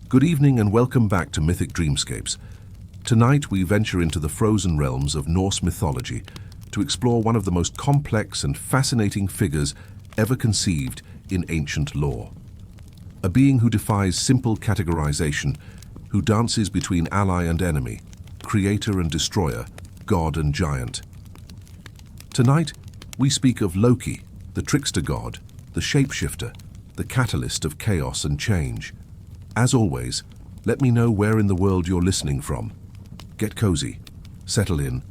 Good evening and welcome back to Mythic Dreamscapes. Tonight we venture into the frozen realms of Norse mythology to explore one of the most complex and fascinating figures ever conceived in ancient lore. A being who defies simple categorization, who dances between ally and enemy, creator and destroyer, god and giant. Tonight we speak of Loki, the trickster god, the shapeshifter, the catalyst of chaos and change. As always, let me know where in the world you're listening from. Get cozy, settle in,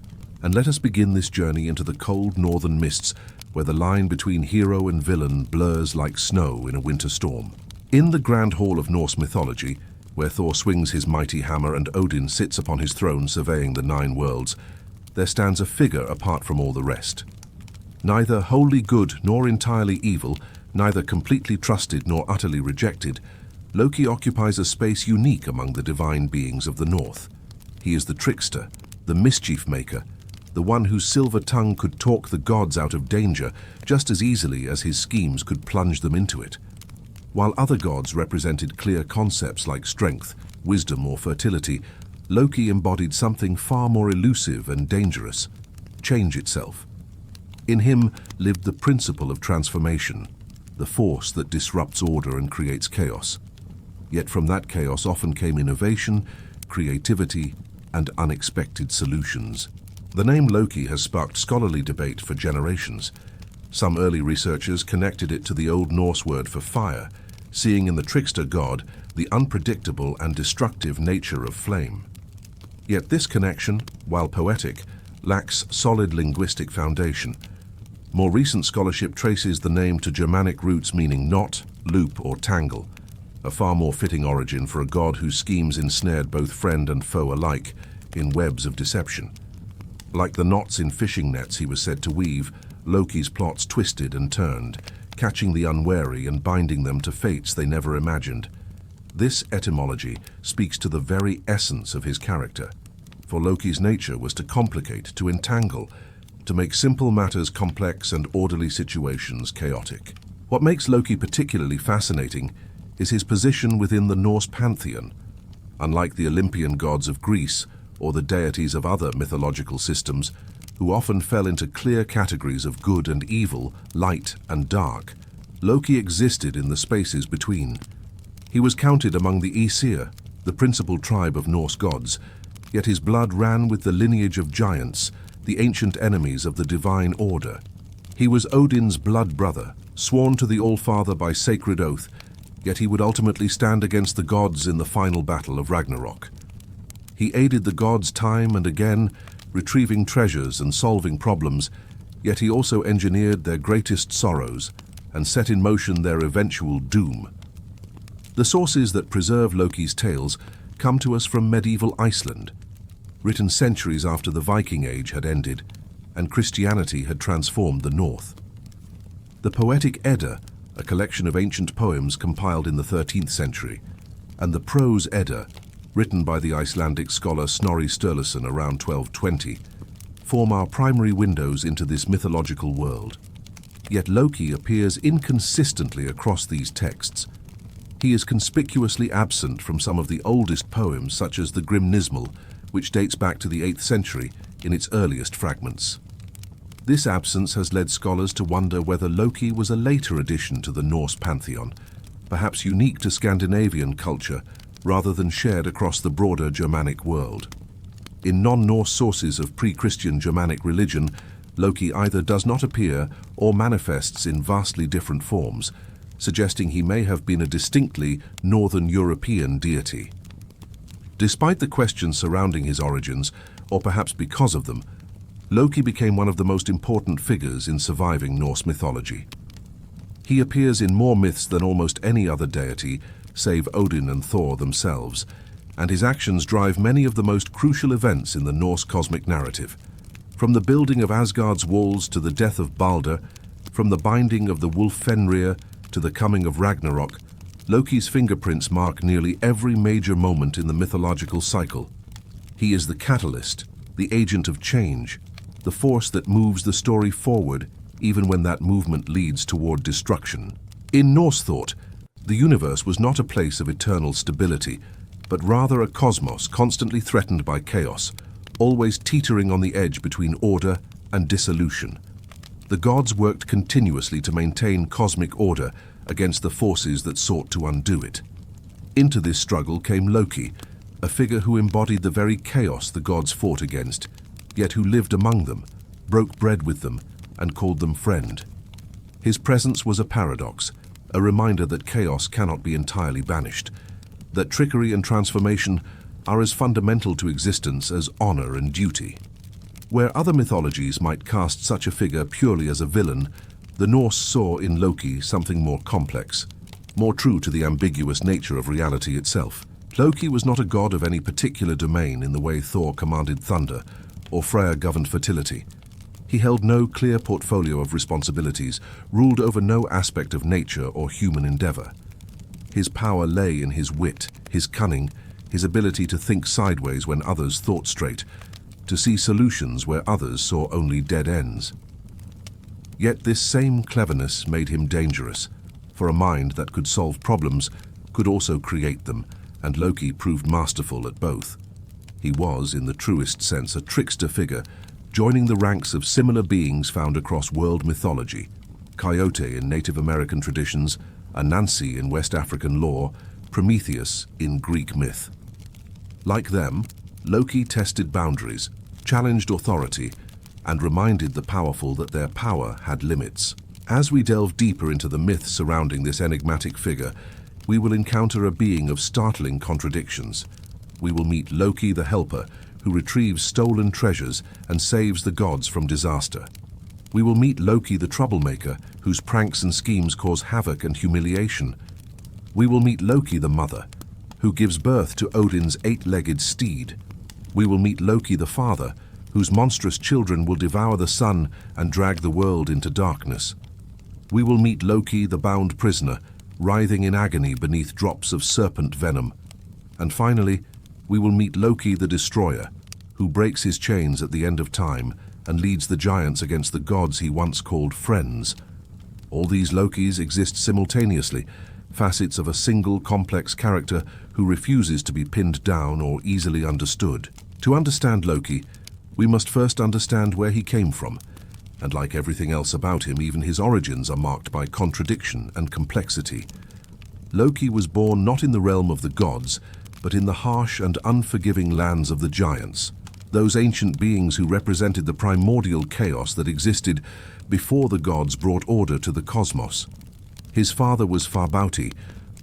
and let us begin this journey into the cold northern mists where the line between hero and villain blurs like snow in a winter storm. In the grand hall of Norse mythology, where Thor swings his mighty hammer and Odin sits upon his throne surveying the 9 worlds, there stands a figure apart from all the rest. Neither wholly good nor entirely evil, neither completely trusted nor utterly rejected, Loki occupies a space unique among the divine beings of the North. He is the trickster, the mischief maker, the one whose silver tongue could talk the gods out of danger just as easily as his schemes could plunge them into it. While other gods represented clear concepts like strength, wisdom, or fertility, Loki embodied something far more elusive and dangerous: change itself. In him lived the principle of transformation, the force that disrupts order and creates chaos. Yet from that chaos often came innovation, creativity, and unexpected solutions. The name Loki has sparked scholarly debate for generations. Some early researchers connected it to the Old Norse word for fire, seeing in the trickster god the unpredictable and destructive nature of flame. Yet this connection, while poetic, lacks solid linguistic foundation. More recent scholarship traces the name to Germanic roots meaning knot, loop, or tangle, a far more fitting origin for a god whose schemes ensnared both friend and foe alike in webs of deception. Like the knots in fishing nets he was said to weave, Loki's plots twisted and turned, catching the unwary and binding them to fates they never imagined. This etymology speaks to the very essence of his character, for Loki's nature was to complicate, to entangle, to make simple matters complex and orderly situations chaotic. What makes Loki particularly fascinating is his position within the Norse pantheon. Unlike the Olympian gods of Greece or the deities of other mythological systems, who often fell into clear categories of good and evil, light and dark, Loki existed in the spaces between. He was counted among the Aesir, the principal tribe of Norse gods, yet his blood ran with the lineage of giants, the ancient enemies of the divine order. He was Odin's blood brother, sworn to the All-Father by sacred oath, yet he would ultimately stand against the gods in the final battle of Ragnarok. He aided the gods time and again, retrieving treasures and solving problems, yet he also engineered their greatest sorrows and set in motion their eventual doom. The sources that preserve Loki's tales come to us from medieval Iceland, written centuries after the Viking Age had ended and Christianity had transformed the North. The Poetic Edda, a collection of ancient poems compiled in the 13th century, and the Prose Edda, written by the Icelandic scholar Snorri Sturluson around 1220, form our primary windows into this mythological world. Yet Loki appears inconsistently across these texts. He is conspicuously absent from some of the oldest poems, such as the Grimnismal, which dates back to the 8th century in its earliest fragments. This absence has led scholars to wonder whether Loki was a later addition to the Norse pantheon, perhaps unique to Scandinavian culture rather than shared across the broader Germanic world. In non-Norse sources of pre-Christian Germanic religion, Loki either does not appear or manifests in vastly different forms, suggesting he may have been a distinctly Northern European deity. Despite the questions surrounding his origins, or perhaps because of them, Loki became one of the most important figures in surviving Norse mythology. He appears in more myths than almost any other deity, save Odin and Thor themselves, and his actions drive many of the most crucial events in the Norse cosmic narrative. From the building of Asgard's walls to the death of Baldr, from the binding of the wolf Fenrir to the coming of Ragnarok, Loki's fingerprints mark nearly every major moment in the mythological cycle. He is the catalyst, the agent of change, the force that moves the story forward even when that movement leads toward destruction. In Norse thought, The universe was not a place of eternal stability, but rather a cosmos constantly threatened by chaos, always teetering on the edge between order and dissolution. The gods worked continuously to maintain cosmic order against the forces that sought to undo it. Into this struggle came Loki, a figure who embodied the very chaos the gods fought against, yet who lived among them, broke bread with them, and called them friend. His presence was a paradox, a reminder that chaos cannot be entirely banished, that trickery and transformation are as fundamental to existence as honor and duty. Where other mythologies might cast such a figure purely as a villain, the Norse saw in Loki something more complex, more true to the ambiguous nature of reality itself. Loki was not a god of any particular domain in the way Thor commanded thunder or Freya governed fertility. He held no clear portfolio of responsibilities, ruled over no aspect of nature or human endeavor. His power lay in his wit, his cunning, his ability to think sideways when others thought straight, to see solutions where others saw only dead ends. Yet this same cleverness made him dangerous, for a mind that could solve problems could also create them, and Loki proved masterful at both. He was, in the truest sense, a trickster figure, joining the ranks of similar beings found across world mythology: Coyote in Native American traditions, Anansi in West African lore, Prometheus in Greek myth. Like them, Loki tested boundaries, challenged authority, and reminded the powerful that their power had limits. As we delve deeper into the myth surrounding this enigmatic figure, we will encounter a being of startling contradictions. We will meet Loki the Helper, who retrieves stolen treasures and saves the gods from disaster. We will meet Loki the Troublemaker, whose pranks and schemes cause havoc and humiliation. We will meet Loki the Mother, who gives birth to Odin's eight-legged steed. We will meet Loki the Father, whose monstrous children will devour the sun and drag the world into darkness. We will meet Loki the bound prisoner, writhing in agony beneath drops of serpent venom. And finally, we will meet Loki the Destroyer, who breaks his chains at the end of time and leads the giants against the gods he once called friends. All these Lokis exist simultaneously, facets of a single complex character who refuses to be pinned down or easily understood. To understand Loki, we must first understand where he came from, and like everything else about him, even his origins are marked by contradiction and complexity. Loki was born not in the realm of the gods, but in the harsh and unforgiving lands of the giants, those ancient beings who represented the primordial chaos that existed before the gods brought order to the cosmos. His father was Farbauti,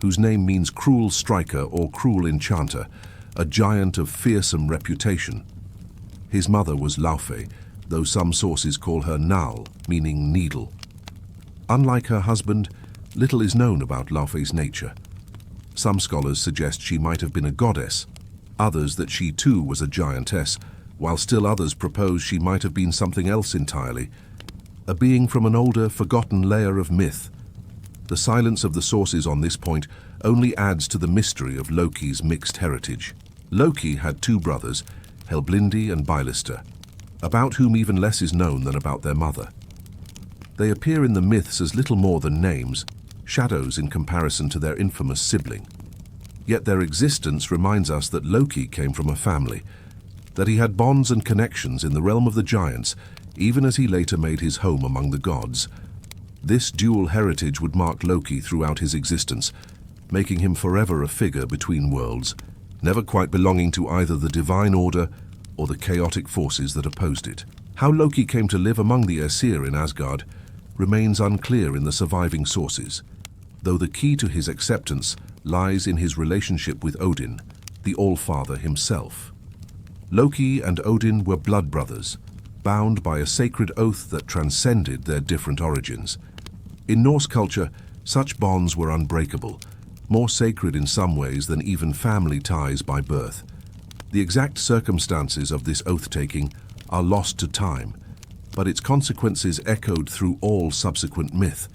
whose name means cruel striker or cruel enchanter, a giant of fearsome reputation. His mother was Laufey, though some sources call her Nal, meaning needle. Unlike her husband, little is known about Laufey's nature. Some scholars suggest she might have been a goddess, others that she too was a giantess, while still others propose she might have been something else entirely, a being from an older, forgotten layer of myth. The silence of the sources on this point only adds to the mystery of Loki's mixed heritage. Loki had two brothers, Helblindi and Bylister, about whom even less is known than about their mother. They appear in the myths as little more than names, shadows in comparison to their infamous sibling. Yet their existence reminds us that Loki came from a family, that he had bonds and connections in the realm of the giants, even as he later made his home among the gods. This dual heritage would mark Loki throughout his existence, making him forever a figure between worlds, never quite belonging to either the divine order or the chaotic forces that opposed it. How Loki came to live among the Aesir in Asgard remains unclear in the surviving sources, though the key to his acceptance lies in his relationship with Odin, the All-Father himself. Loki and Odin were blood brothers, bound by a sacred oath that transcended their different origins. In Norse culture, such bonds were unbreakable, more sacred in some ways than even family ties by birth. The exact circumstances of this oath-taking are lost to time, but its consequences echoed through all subsequent myth.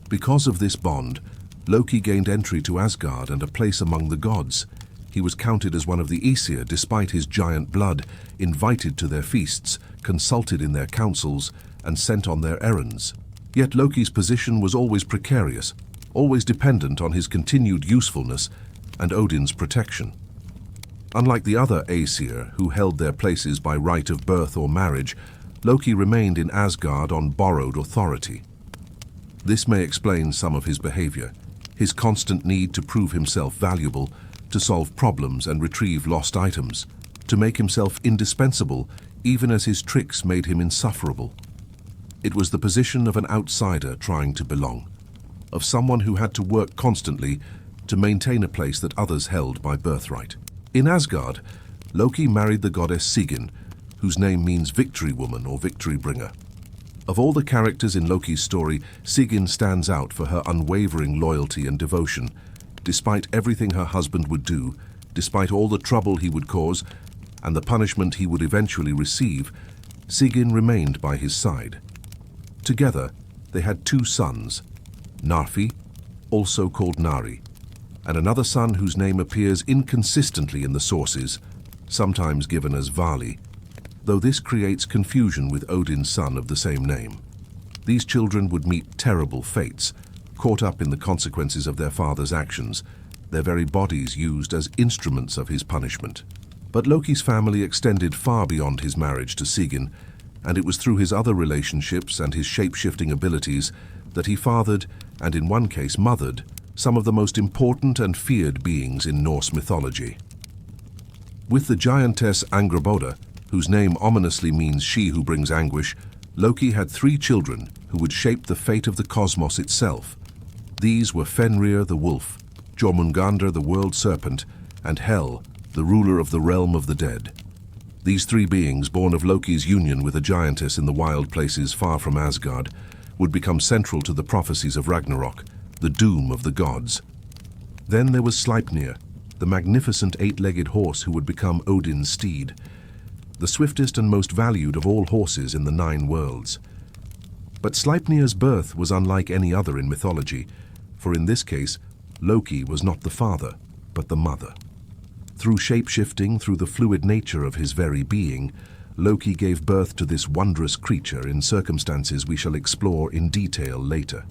Because of this bond, Loki gained entry to Asgard and a place among the gods. He was counted as one of the Aesir despite his giant blood, invited to their feasts, consulted in their councils, and sent on their errands. Yet Loki's position was always precarious. always dependent on his continued usefulness and Odin's protection. Unlike the other Aesir, who held their places by right of birth or marriage, Loki remained in Asgard on borrowed authority. This may explain some of his behavior, his constant need to prove himself valuable, to solve problems and retrieve lost items, to make himself indispensable even as his tricks made him insufferable. It was the position of an outsider trying to belong, of someone who had to work constantly to maintain a place that others held by birthright. In Asgard, Loki married the goddess Sigyn, whose name means victory woman or victory bringer. Of all the characters in Loki's story, Sigyn stands out for her unwavering loyalty and devotion. Despite everything her husband would do, despite all the trouble he would cause, and the punishment he would eventually receive, Sigyn remained by his side. Together, they had 2 sons, Narfi, also called Nari, and another son whose name appears inconsistently in the sources, sometimes given as Vali, though this creates confusion with Odin's son of the same name. These children would meet terrible fates, caught up in the consequences of their father's actions, their very bodies used as instruments of his punishment. But Loki's family extended far beyond his marriage to Sigyn, and it was through his other relationships and his shape-shifting abilities that he fathered, and in one case mothered, some of the most important and feared beings in Norse mythology. With the giantess Angrboda, whose name ominously means she who brings anguish, Loki had 3 children who would shape the fate of the cosmos itself. These were Fenrir the wolf, Jormungandr the world serpent, and Hel, the ruler of the realm of the dead. These 3 beings, born of Loki's union with a giantess in the wild places far from Asgard, would become central to the prophecies of Ragnarok, the doom of the gods. Then there was Sleipnir, the magnificent 8-legged horse who would become Odin's steed, the swiftest and most valued of all horses in the 9 worlds. But Sleipnir's birth was unlike any other in mythology, for in this case, Loki was not the father, but the mother. Through shape-shifting, through the fluid nature of his very being, Loki gave birth to this wondrous creature in circumstances we shall explore in detail later.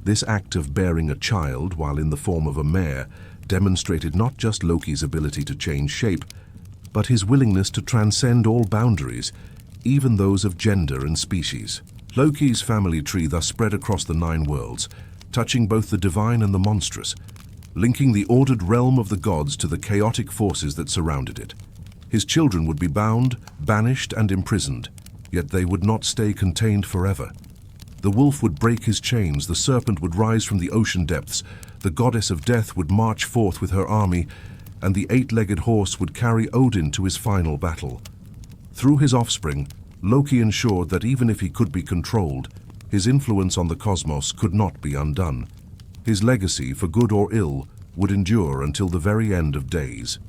This act of bearing a child while in the form of a mare demonstrated not just Loki's ability to change shape, but his willingness to transcend all boundaries, even those of gender and species. Loki's family tree thus spread across the 9 worlds, touching both the divine and the monstrous, linking the ordered realm of the gods to the chaotic forces that surrounded it. His children would be bound, banished, and imprisoned, yet they would not stay contained forever. The wolf would break his chains, the serpent would rise from the ocean depths, the goddess of death would march forth with her army, and the 8-legged horse would carry Odin to his final battle. Through his offspring, Loki ensured that even if he could be controlled, his influence on the cosmos could not be undone. His legacy, for good or ill, would endure until the very end of days.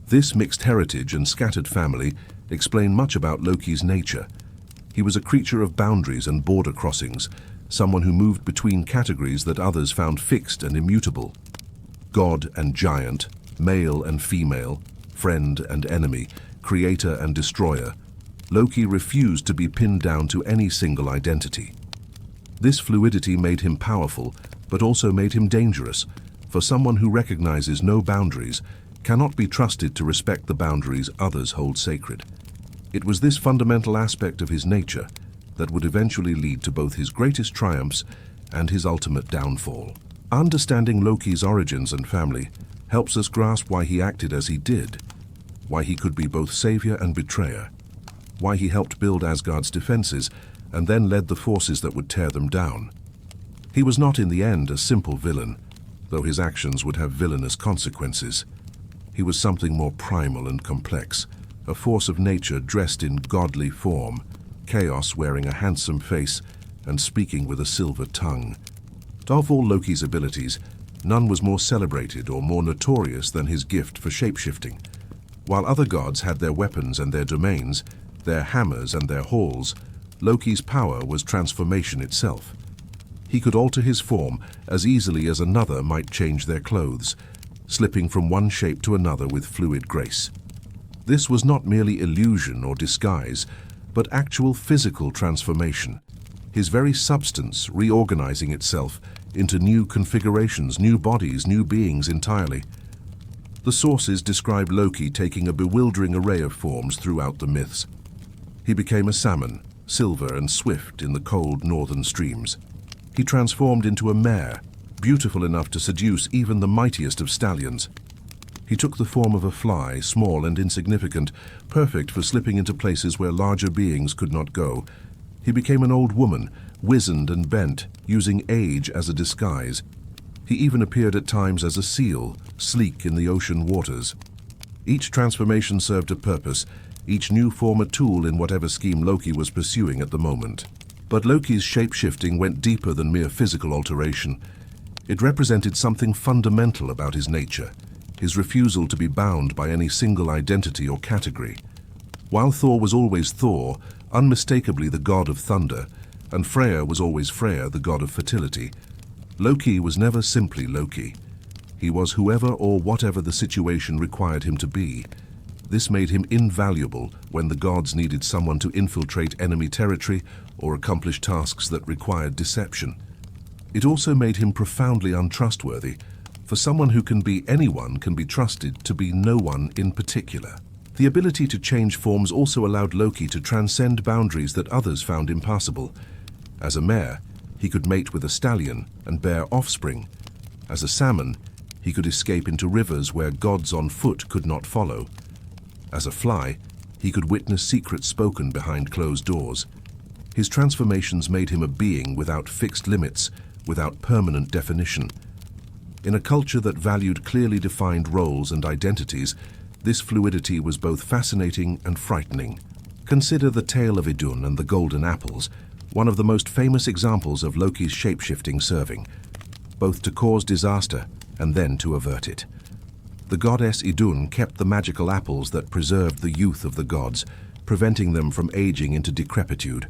This mixed heritage and scattered family explain much about Loki's nature. He was a creature of boundaries and border crossings, someone who moved between categories that others found fixed and immutable. God and giant, male and female, friend and enemy, creator and destroyer, Loki refused to be pinned down to any single identity. This fluidity made him powerful, but also made him dangerous, for someone who recognizes no boundaries cannot be trusted to respect the boundaries others hold sacred. It was this fundamental aspect of his nature that would eventually lead to both his greatest triumphs and his ultimate downfall. Understanding Loki's origins and family helps us grasp why he acted as he did, why he could be both savior and betrayer, why he helped build Asgard's defenses and then led the forces that would tear them down. He was not in the end a simple villain, though his actions would have villainous consequences. He was something more primal and complex, a force of nature dressed in godly form, chaos wearing a handsome face and speaking with a silver tongue. Of all Loki's abilities, none was more celebrated or more notorious than his gift for shapeshifting. While other gods had their weapons and their domains, their hammers and their halls, Loki's power was transformation itself. He could alter his form as easily as another might change their clothes, slipping from one shape to another with fluid grace. This was not merely illusion or disguise, but actual physical transformation, his very substance reorganizing itself into new configurations, new bodies, new beings entirely. The sources describe Loki taking a bewildering array of forms throughout the myths. He became a salmon, silver and swift in the cold northern streams. He transformed into a mare, beautiful enough to seduce even the mightiest of stallions. He took the form of a fly, small and insignificant, perfect for slipping into places where larger beings could not go. He became an old woman, wizened and bent, using age as a disguise. He even appeared at times as a seal, sleek in the ocean waters. Each transformation served a purpose, each new form a tool in whatever scheme Loki was pursuing at the moment. But Loki's shape-shifting went deeper than mere physical alteration. It represented something fundamental about his nature, his refusal to be bound by any single identity or category. While Thor was always Thor, unmistakably the god of thunder, and Freya was always Freya, the god of fertility, Loki was never simply Loki. He was whoever or whatever the situation required him to be. This made him invaluable when the gods needed someone to infiltrate enemy territory or accomplish tasks that required deception. It also made him profoundly untrustworthy, for someone who can be anyone can be trusted to be no one in particular. The ability to change forms also allowed Loki to transcend boundaries that others found impassable. As a mare, he could mate with a stallion and bear offspring. As a salmon, he could escape into rivers where gods on foot could not follow. As a fly, he could witness secrets spoken behind closed doors. His transformations made him a being without fixed limits, without permanent definition. In a culture that valued clearly defined roles and identities, this fluidity was both fascinating and frightening. Consider the tale of Idun and the golden apples, one of the most famous examples of Loki's shape-shifting serving, both to cause disaster and then to avert it. The goddess Idun kept the magical apples that preserved the youth of the gods, preventing them from aging into decrepitude.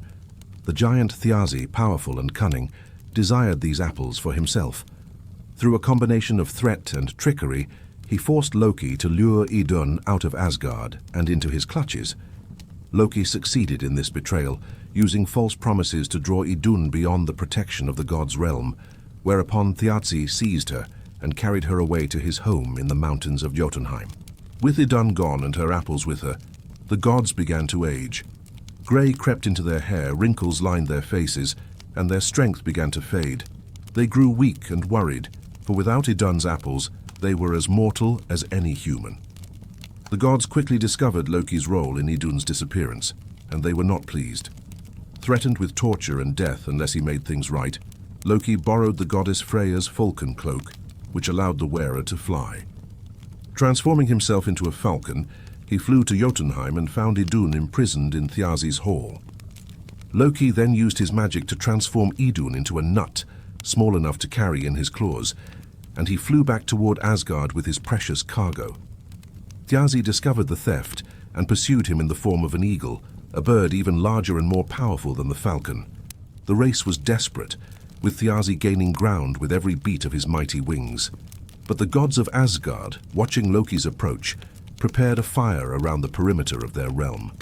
The giant Thiazi, powerful and cunning, desired these apples for himself. Through a combination of threat and trickery, he forced Loki to lure Idun out of Asgard and into his clutches. Loki succeeded in this betrayal, using false promises to draw Idun beyond the protection of the god's realm, whereupon Thiazi seized her and carried her away to his home in the mountains of Jotunheim. With Idun gone and her apples with her, the gods began to age. Grey crept into their hair, wrinkles lined their faces, and their strength began to fade. They grew weak and worried, for without Idun's apples, they were as mortal as any human. The gods quickly discovered Loki's role in Idun's disappearance, and they were not pleased. Threatened with torture and death unless he made things right, Loki borrowed the goddess Freya's falcon cloak, which allowed the wearer to fly. Transforming himself into a falcon, he flew to Jotunheim and found Idun imprisoned in Thiazi's hall. Loki then used his magic to transform Idun into a nut, small enough to carry in his claws, and he flew back toward Asgard with his precious cargo. Thiazi discovered the theft and pursued him in the form of an eagle, a bird even larger and more powerful than the falcon. The race was desperate, with Thiazi gaining ground with every beat of his mighty wings. But the gods of Asgard, watching Loki's approach, prepared a fire around the perimeter of their realm.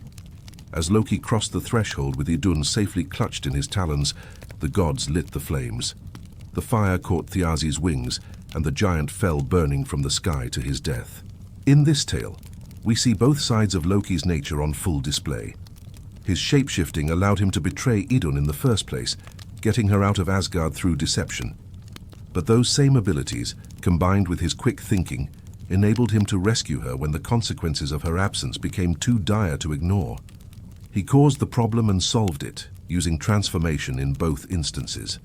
As Loki crossed the threshold with Idun safely clutched in his talons, the gods lit the flames. The fire caught Thiazi's wings, and the giant fell burning from the sky to his death. In this tale, we see both sides of Loki's nature on full display. His shape-shifting allowed him to betray Idun in the first place, getting her out of Asgard through deception. But those same abilities, combined with his quick thinking, enabled him to rescue her when the consequences of her absence became too dire to ignore. He caused the problem and solved it, using transformation in both instances.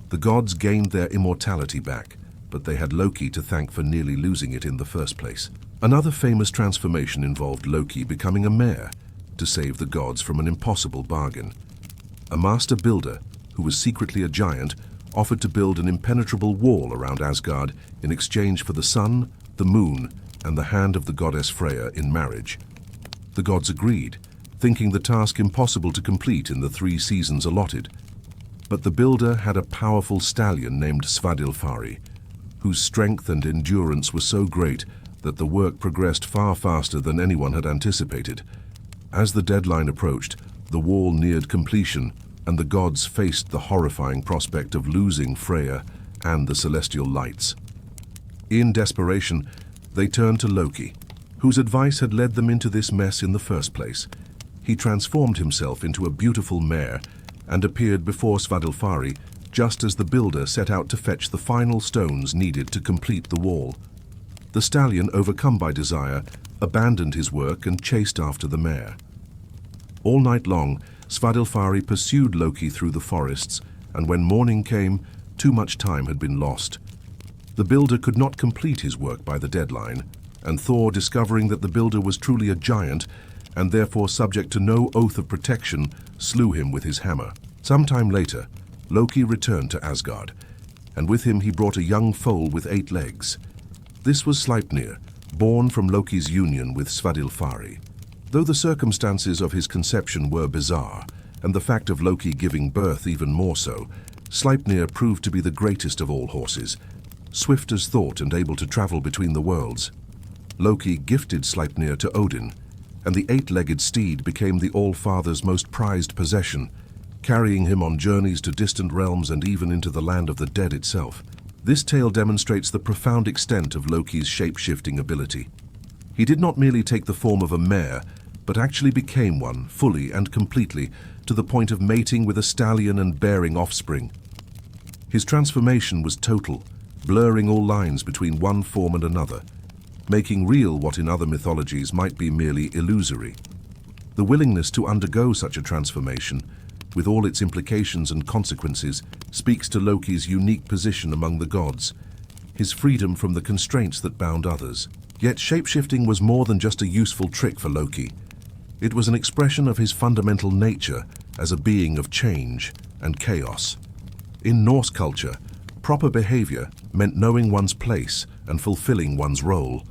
The gods gained their immortality back, but they had Loki to thank for nearly losing it in the first place. Another famous transformation involved Loki becoming a mare to save the gods from an impossible bargain. A master builder, who was secretly a giant, offered to build an impenetrable wall around Asgard in exchange for the sun, the moon, and the hand of the goddess Freya in marriage. The gods agreed, thinking the task impossible to complete in the 3 seasons allotted. But the builder had a powerful stallion named Svadilfari, whose strength and endurance were so great that the work progressed far faster than anyone had anticipated. As the deadline approached, the wall neared completion, and the gods faced the horrifying prospect of losing Freya and the celestial lights. In desperation, they turned to Loki, whose advice had led them into this mess in the first place. He transformed himself into a beautiful mare and appeared before Svadilfari just as the builder set out to fetch the final stones needed to complete the wall. The stallion, overcome by desire, abandoned his work and chased after the mare. All night long, Svadilfari pursued Loki through the forests, and when morning came, too much time had been lost. The builder could not complete his work by the deadline, and Thor, discovering that the builder was truly a giant, and therefore subject to no oath of protection, slew him with his hammer. Sometime later, Loki returned to Asgard, and with him he brought a young foal with 8 legs. This was Sleipnir, born from Loki's union with Svadilfari. Though the circumstances of his conception were bizarre, and the fact of Loki giving birth even more so, Sleipnir proved to be the greatest of all horses, swift as thought and able to travel between the worlds. Loki gifted Sleipnir to Odin, and the 8-legged steed became the All-Father's most prized possession, carrying him on journeys to distant realms and even into the land of the dead itself. This tale demonstrates the profound extent of Loki's shape-shifting ability. He did not merely take the form of a mare, but actually became one, fully and completely, to the point of mating with a stallion and bearing offspring. His transformation was total, blurring all lines between one form and another, making real what in other mythologies might be merely illusory. The willingness to undergo such a transformation, with all its implications and consequences, speaks to Loki's unique position among the gods, his freedom from the constraints that bound others. Yet shapeshifting was more than just a useful trick for Loki. It was an expression of his fundamental nature as a being of change and chaos. In Norse culture, proper behavior meant knowing one's place and fulfilling one's role.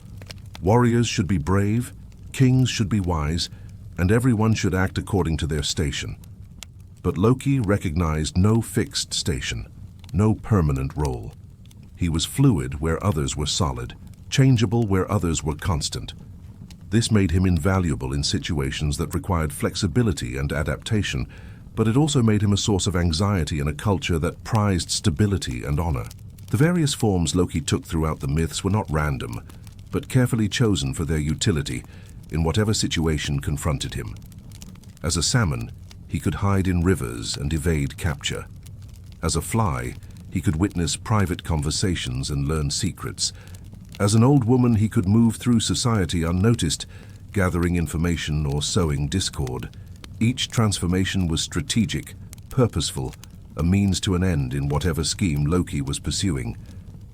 Warriors should be brave, kings should be wise, and everyone should act according to their station. But Loki recognized no fixed station, no permanent role. He was fluid where others were solid, changeable where others were constant. This made him invaluable in situations that required flexibility and adaptation, but it also made him a source of anxiety in a culture that prized stability and honor. The various forms Loki took throughout the myths were not random, but carefully chosen for their utility in whatever situation confronted him. As a salmon, he could hide in rivers and evade capture. As a fly, he could witness private conversations and learn secrets. As an old woman, he could move through society unnoticed, gathering information or sowing discord. Each transformation was strategic, purposeful, a means to an end in whatever scheme Loki was pursuing.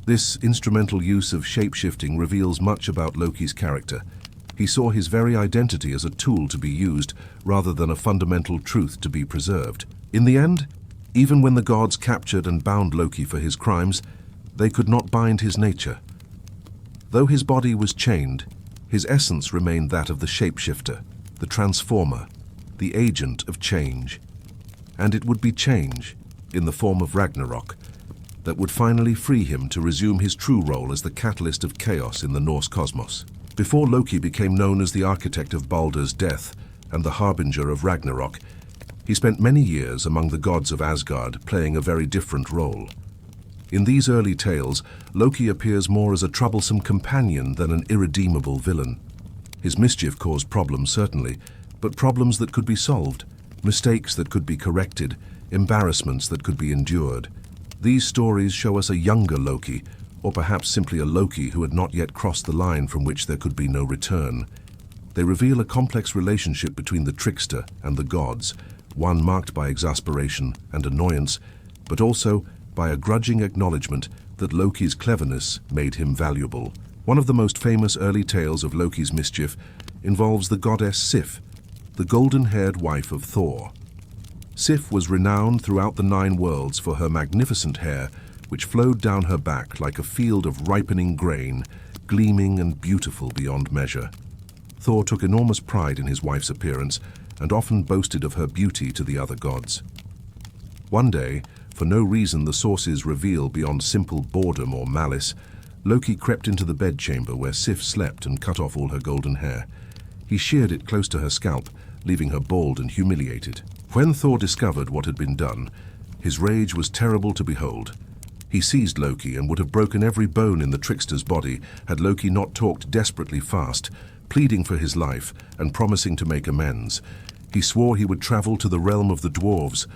This instrumental use of shape-shifting reveals much about Loki's character. He saw his very identity as a tool to be used rather than a fundamental truth to be preserved. In the end, even when the gods captured and bound Loki for his crimes, they could not bind his nature. Though his body was chained, his essence remained that of the shapeshifter, the transformer, the agent of change. And it would be change, in the form of Ragnarok, that would finally free him to resume his true role as the catalyst of chaos in the Norse cosmos. Before Loki became known as the architect of Baldr's death and the harbinger of Ragnarok, he spent many years among the gods of Asgard playing a very different role. In these early tales, Loki appears more as a troublesome companion than an irredeemable villain. His mischief caused problems, certainly, but problems that could be solved, mistakes that could be corrected, embarrassments that could be endured. These stories show us a younger Loki, or perhaps simply a Loki who had not yet crossed the line from which there could be no return. They reveal a complex relationship between the trickster and the gods, one marked by exasperation and annoyance, but also by a grudging acknowledgement that Loki's cleverness made him valuable. One of the most famous early tales of Loki's mischief involves the goddess Sif, the golden-haired wife of Thor. Sif was renowned throughout the 9 worlds for her magnificent hair, which flowed down her back like a field of ripening grain, gleaming and beautiful beyond measure. Thor took enormous pride in his wife's appearance and often boasted of her beauty to the other gods. One day, for no reason the sources reveal beyond simple boredom or malice, Loki crept into the bedchamber where Sif slept and cut off all her golden hair. He sheared it close to her scalp, leaving her bald and humiliated. When Thor discovered what had been done, his rage was terrible to behold. He seized Loki and would have broken every bone in the trickster's body had Loki not talked desperately fast, pleading for his life and promising to make amends. He swore he would travel to the realm of the dwarves,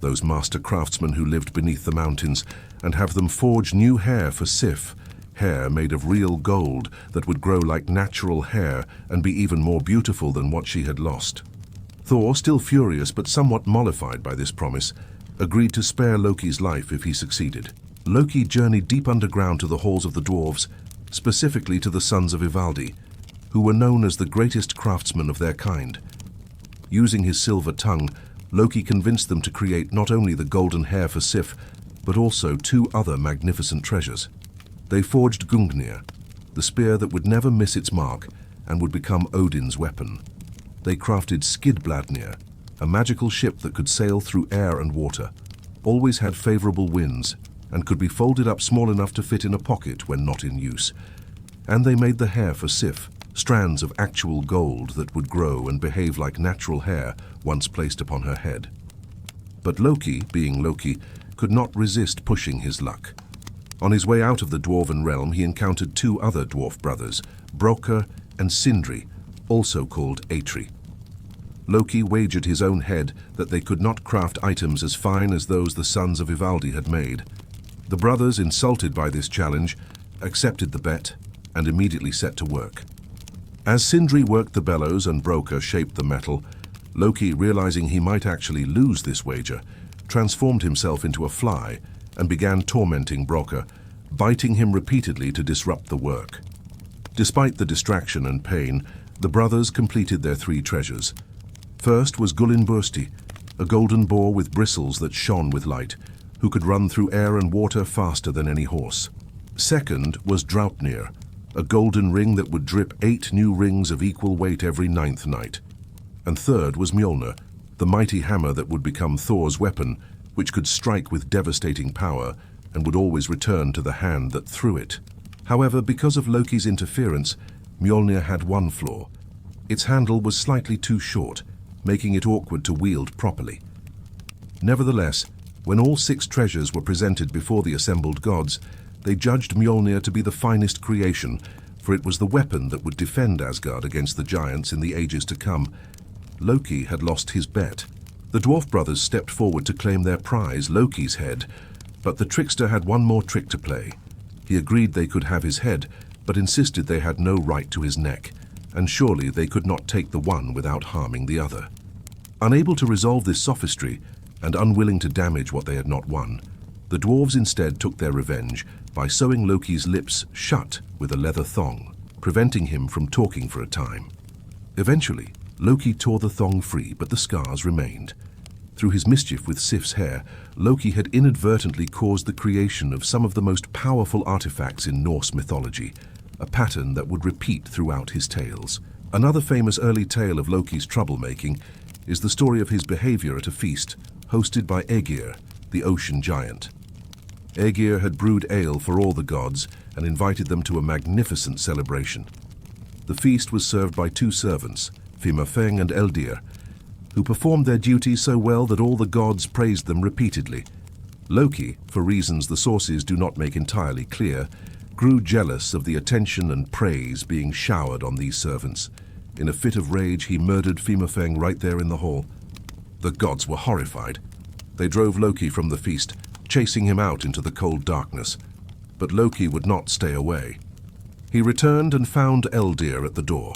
those master craftsmen who lived beneath the mountains, and have them forge new hair for Sif, hair made of real gold that would grow like natural hair and be even more beautiful than what she had lost. Thor, still furious but somewhat mollified by this promise, agreed to spare Loki's life if he succeeded. Loki journeyed deep underground to the halls of the dwarves, specifically to the sons of Ivaldi, who were known as the greatest craftsmen of their kind. Using his silver tongue, Loki convinced them to create not only the golden hair for Sif, but also two other magnificent treasures. They forged Gungnir, the spear that would never miss its mark and would become Odin's weapon. They crafted Skidbladnir, a magical ship that could sail through air and water, always had favorable winds, and could be folded up small enough to fit in a pocket when not in use. And they made the hair for Sif, strands of actual gold that would grow and behave like natural hair once placed upon her head. But Loki, being Loki, could not resist pushing his luck. On his way out of the dwarven realm, he encountered two other dwarf brothers, Brokkr and Sindri, also called Atri. Loki wagered his own head that they could not craft items as fine as those the sons of Ivaldi had made. The brothers, insulted by this challenge, accepted the bet and immediately set to work. As Sindri worked the bellows and Brokkr shaped the metal, Loki, realizing he might actually lose this wager, transformed himself into a fly and began tormenting Brokkr, biting him repeatedly to disrupt the work. Despite the distraction and pain, the brothers completed their three treasures. First was Gullinbursti, a golden boar with bristles that shone with light, who could run through air and water faster than any horse. Second was Draupnir, a golden ring that would drip 8 new rings of equal weight every 9th night. And third was Mjolnir, the mighty hammer that would become Thor's weapon, which could strike with devastating power and would always return to the hand that threw it. However, because of Loki's interference, Mjolnir had one flaw. Its handle was slightly too short, making it awkward to wield properly. Nevertheless, when all 6 treasures were presented before the assembled gods, they judged Mjolnir to be the finest creation, for it was the weapon that would defend Asgard against the giants in the ages to come. Loki had lost his bet. The dwarf brothers stepped forward to claim their prize, Loki's head, but the trickster had one more trick to play. He agreed they could have his head, but insisted they had no right to his neck, and surely they could not take the one without harming the other. Unable to resolve this sophistry, and unwilling to damage what they had not won, the dwarves instead took their revenge by sewing Loki's lips shut with a leather thong, preventing him from talking for a time. Eventually, Loki tore the thong free, but the scars remained. Through his mischief with Sif's hair, Loki had inadvertently caused the creation of some of the most powerful artifacts in Norse mythology, a pattern that would repeat throughout his tales. Another famous early tale of Loki's troublemaking is the story of his behavior at a feast hosted by Aegir, the ocean giant. Aegir had brewed ale for all the gods and invited them to a magnificent celebration. The feast was served by 2 servants, Fimafeng and Eldir, who performed their duties so well that all the gods praised them repeatedly. Loki, for reasons the sources do not make entirely clear, grew jealous of the attention and praise being showered on these servants. In a fit of rage, he murdered Fimafeng right there in the hall. The gods were horrified. They drove Loki from the feast, chasing him out into the cold darkness. But Loki would not stay away. He returned and found Eldir at the door.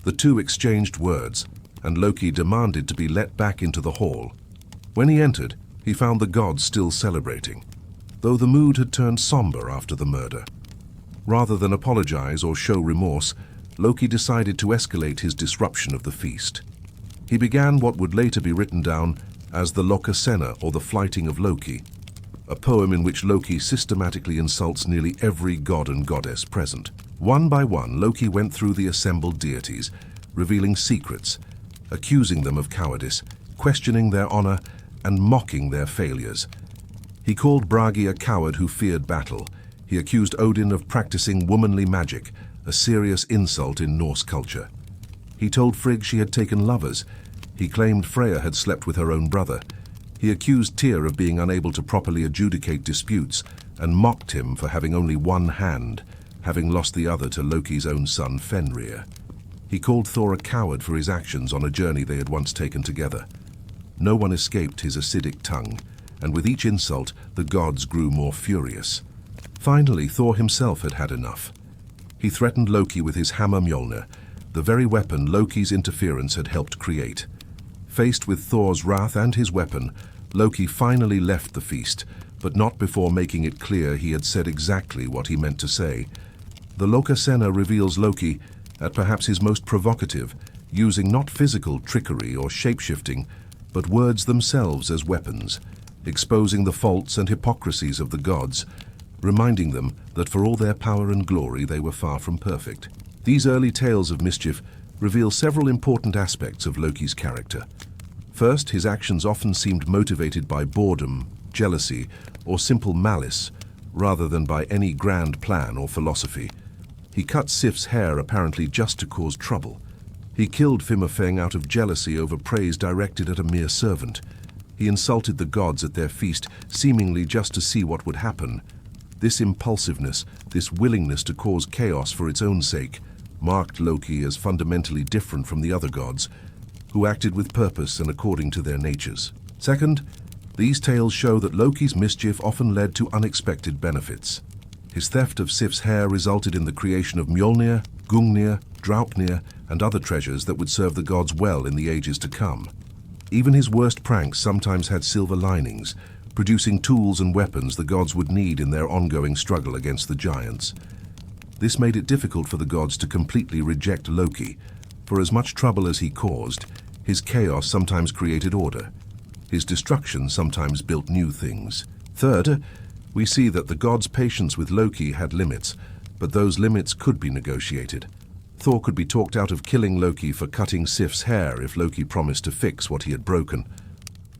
The two exchanged words, and Loki demanded to be let back into the hall. When he entered, he found the gods still celebrating, though the mood had turned somber after the murder. Rather than apologize or show remorse, Loki decided to escalate his disruption of the feast. He began what would later be written down as the Lokasenna, or the Flighting of Loki, a poem in which Loki systematically insults nearly every god and goddess present. One by one, Loki went through the assembled deities, revealing secrets, accusing them of cowardice, questioning their honor, and mocking their failures. He called Bragi a coward who feared battle. He accused Odin of practicing womanly magic, a serious insult in Norse culture. He told Frigg she had taken lovers. He claimed Freya had slept with her own brother. He accused Tyr of being unable to properly adjudicate disputes and mocked him for having only one hand, having lost the other to Loki's own son Fenrir. He called Thor a coward for his actions on a journey they had once taken together. No one escaped his acidic tongue, and with each insult the gods grew more furious. Finally, Thor himself had had enough. He threatened Loki with his hammer Mjolnir, the very weapon Loki's interference had helped create. Faced with Thor's wrath and his weapon, Loki finally left the feast, but not before making it clear he had said exactly what he meant to say. The Lokasena reveals Loki at perhaps his most provocative, using not physical trickery or shapeshifting, but words themselves as weapons, exposing the faults and hypocrisies of the gods, reminding them that for all their power and glory they were far from perfect. These early tales of mischief reveal several important aspects of Loki's character. First, his actions often seemed motivated by boredom, jealousy, or simple malice, rather than by any grand plan or philosophy. He cut Sif's hair apparently just to cause trouble. He killed Fimofeng out of jealousy over praise directed at a mere servant. He insulted the gods at their feast, seemingly just to see what would happen. This impulsiveness, this willingness to cause chaos for its own sake, marked Loki as fundamentally different from the other gods, who acted with purpose and according to their natures. Second, these tales show that Loki's mischief often led to unexpected benefits. His theft of Sif's hair resulted in the creation of Mjolnir, Gungnir, Draupnir, and other treasures that would serve the gods well in the ages to come. Even his worst pranks sometimes had silver linings, producing tools and weapons the gods would need in their ongoing struggle against the giants. This made it difficult for the gods to completely reject Loki. For as much trouble as he caused, his chaos sometimes created order. His destruction sometimes built new things. Third, we see that the gods' patience with Loki had limits, but those limits could be negotiated. Thor could be talked out of killing Loki for cutting Sif's hair if Loki promised to fix what he had broken.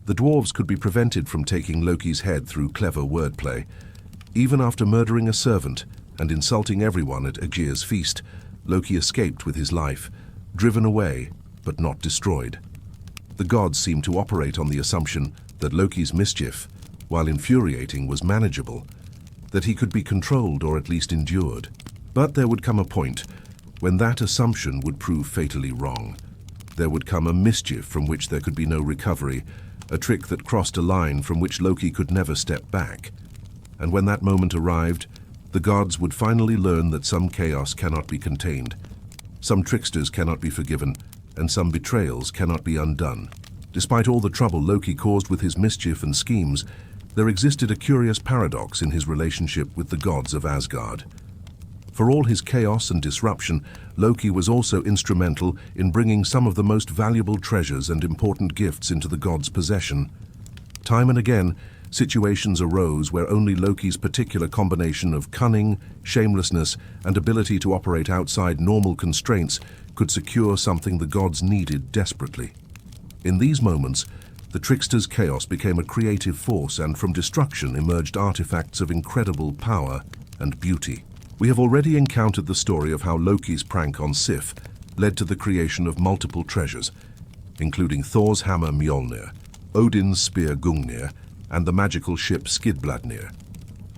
The dwarves could be prevented from taking Loki's head through clever wordplay. Even after murdering a servant and insulting everyone at Aegir's feast, Loki escaped with his life, driven away, but not destroyed. The gods seemed to operate on the assumption that Loki's mischief, while infuriating, was manageable, that he could be controlled or at least endured. But there would come a point when that assumption would prove fatally wrong. There would come a mischief from which there could be no recovery, a trick that crossed a line from which Loki could never step back. And when that moment arrived, the gods would finally learn that some chaos cannot be contained, some tricksters cannot be forgiven, and some betrayals cannot be undone. Despite all the trouble Loki caused with his mischief and schemes, there existed a curious paradox in his relationship with the gods of Asgard. For all his chaos and disruption, Loki was also instrumental in bringing some of the most valuable treasures and important gifts into the gods' possession. Time and again, situations arose where only Loki's particular combination of cunning, shamelessness, and ability to operate outside normal constraints could secure something the gods needed desperately. In these moments, the trickster's chaos became a creative force, and from destruction emerged artifacts of incredible power and beauty. We have already encountered the story of how Loki's prank on Sif led to the creation of multiple treasures, including Thor's hammer Mjolnir, Odin's spear Gungnir, and the magical ship Skidbladnir.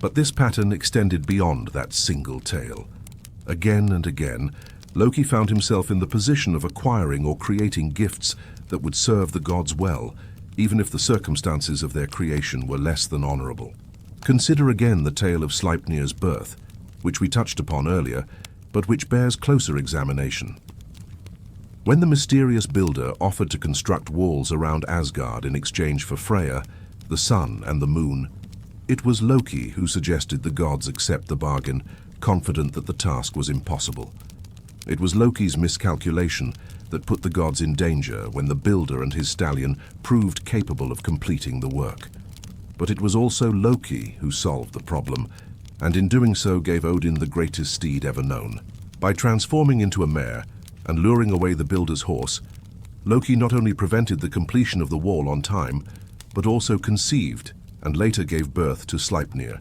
But this pattern extended beyond that single tale. Again and again, Loki found himself in the position of acquiring or creating gifts that would serve the gods well, even if the circumstances of their creation were less than honorable. Consider again the tale of Sleipnir's birth, which we touched upon earlier, but which bears closer examination. When the mysterious builder offered to construct walls around Asgard in exchange for Freya, the sun and the moon, it was Loki who suggested the gods accept the bargain, confident that the task was impossible. It was Loki's miscalculation that put the gods in danger when the builder and his stallion proved capable of completing the work. But it was also Loki who solved the problem, and in doing so gave Odin the greatest steed ever known. By transforming into a mare and luring away the builder's horse, Loki not only prevented the completion of the wall on time, but also conceived and later gave birth to Sleipnir.